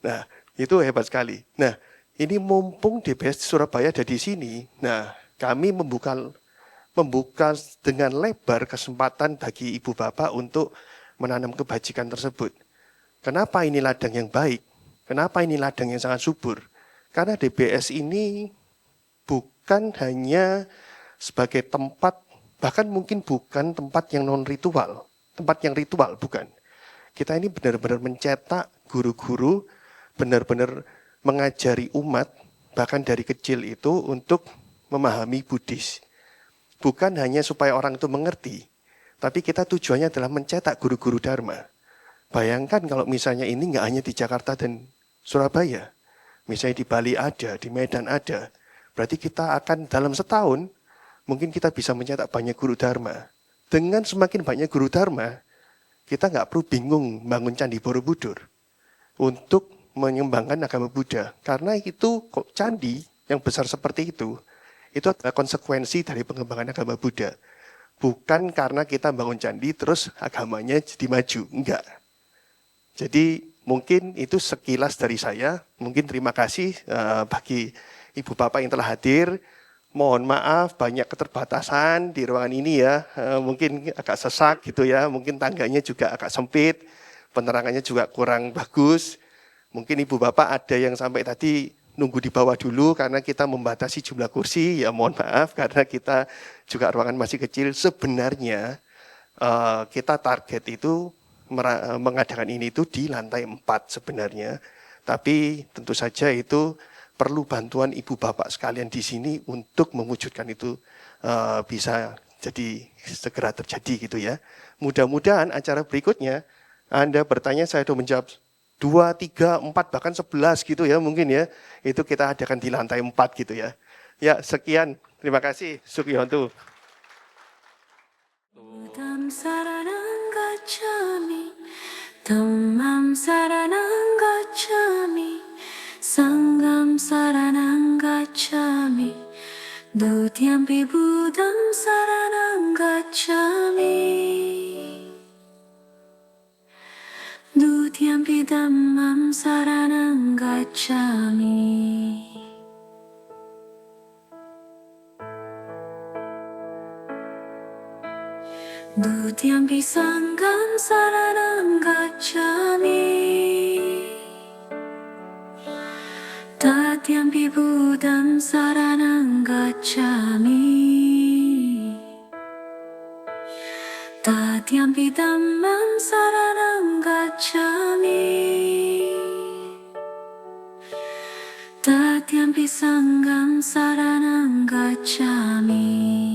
Speaker 11: Nah, itu hebat sekali. Nah, ini mumpung DBS Surabaya ada di sini. Nah, kami membuka dengan lebar kesempatan bagi ibu bapak untuk menanam kebajikan tersebut. Kenapa ini ladang yang baik? Kenapa ini ladang yang sangat subur? Karena DBS ini bukan hanya sebagai tempat, bahkan mungkin bukan tempat yang non-ritual, tempat yang ritual, bukan. Kita ini benar-benar mencetak guru-guru, benar-benar mengajari umat, bahkan dari kecil itu untuk memahami Buddhis. Bukan hanya supaya orang itu mengerti, tapi kita tujuannya adalah mencetak guru-guru Dharma. Bayangkan kalau misalnya ini nggak hanya di Jakarta dan Surabaya, misalnya di Bali ada, di Medan ada, berarti kita akan dalam setahun, mungkin kita bisa mencetak banyak guru Dharma. Dengan semakin banyak guru Dharma, kita nggak perlu bingung bangun Candi Borobudur untuk mengembangkan agama Buddha. Karena itu kok candi yang besar seperti itu adalah konsekuensi dari pengembangan agama Buddha. Bukan karena kita bangun candi terus agamanya jadi maju. Enggak. Jadi mungkin itu sekilas dari saya. Mungkin terima kasih bagi Ibu Bapak yang telah hadir. Mohon maaf banyak keterbatasan di ruangan ini ya, mungkin agak sesak gitu ya, mungkin tangganya juga agak sempit, penerangannya juga kurang bagus. Mungkin Ibu Bapak ada yang sampai tadi nunggu di bawah dulu karena kita membatasi jumlah kursi, ya mohon maaf karena kita juga ruangan masih kecil. Sebenarnya kita target itu mengadakan ini itu di lantai 4 sebenarnya, tapi tentu saja itu perlu bantuan ibu bapak sekalian di sini untuk mewujudkan itu bisa jadi segera terjadi gitu ya. Mudah-mudahan acara berikutnya Anda bertanya, saya sudah menjawab 2, 3, 4, bahkan 11 gitu ya mungkin ya. Itu kita adakan di lantai 4 gitu ya. Ya sekian, terima kasih. Sukiyontu.
Speaker 12: Saranang gacchami, dhammam saranang gacchami. Tatiampi Buddham saranam gacchami. Dutiyampi dhammam saranam gacchami. Dutiyampi sangham saranam gacchami. Tatyampi Buddham saranam gacchami. Tatyampi dhammam saranam gacchami. Tatyampi sangham saranam gacchami.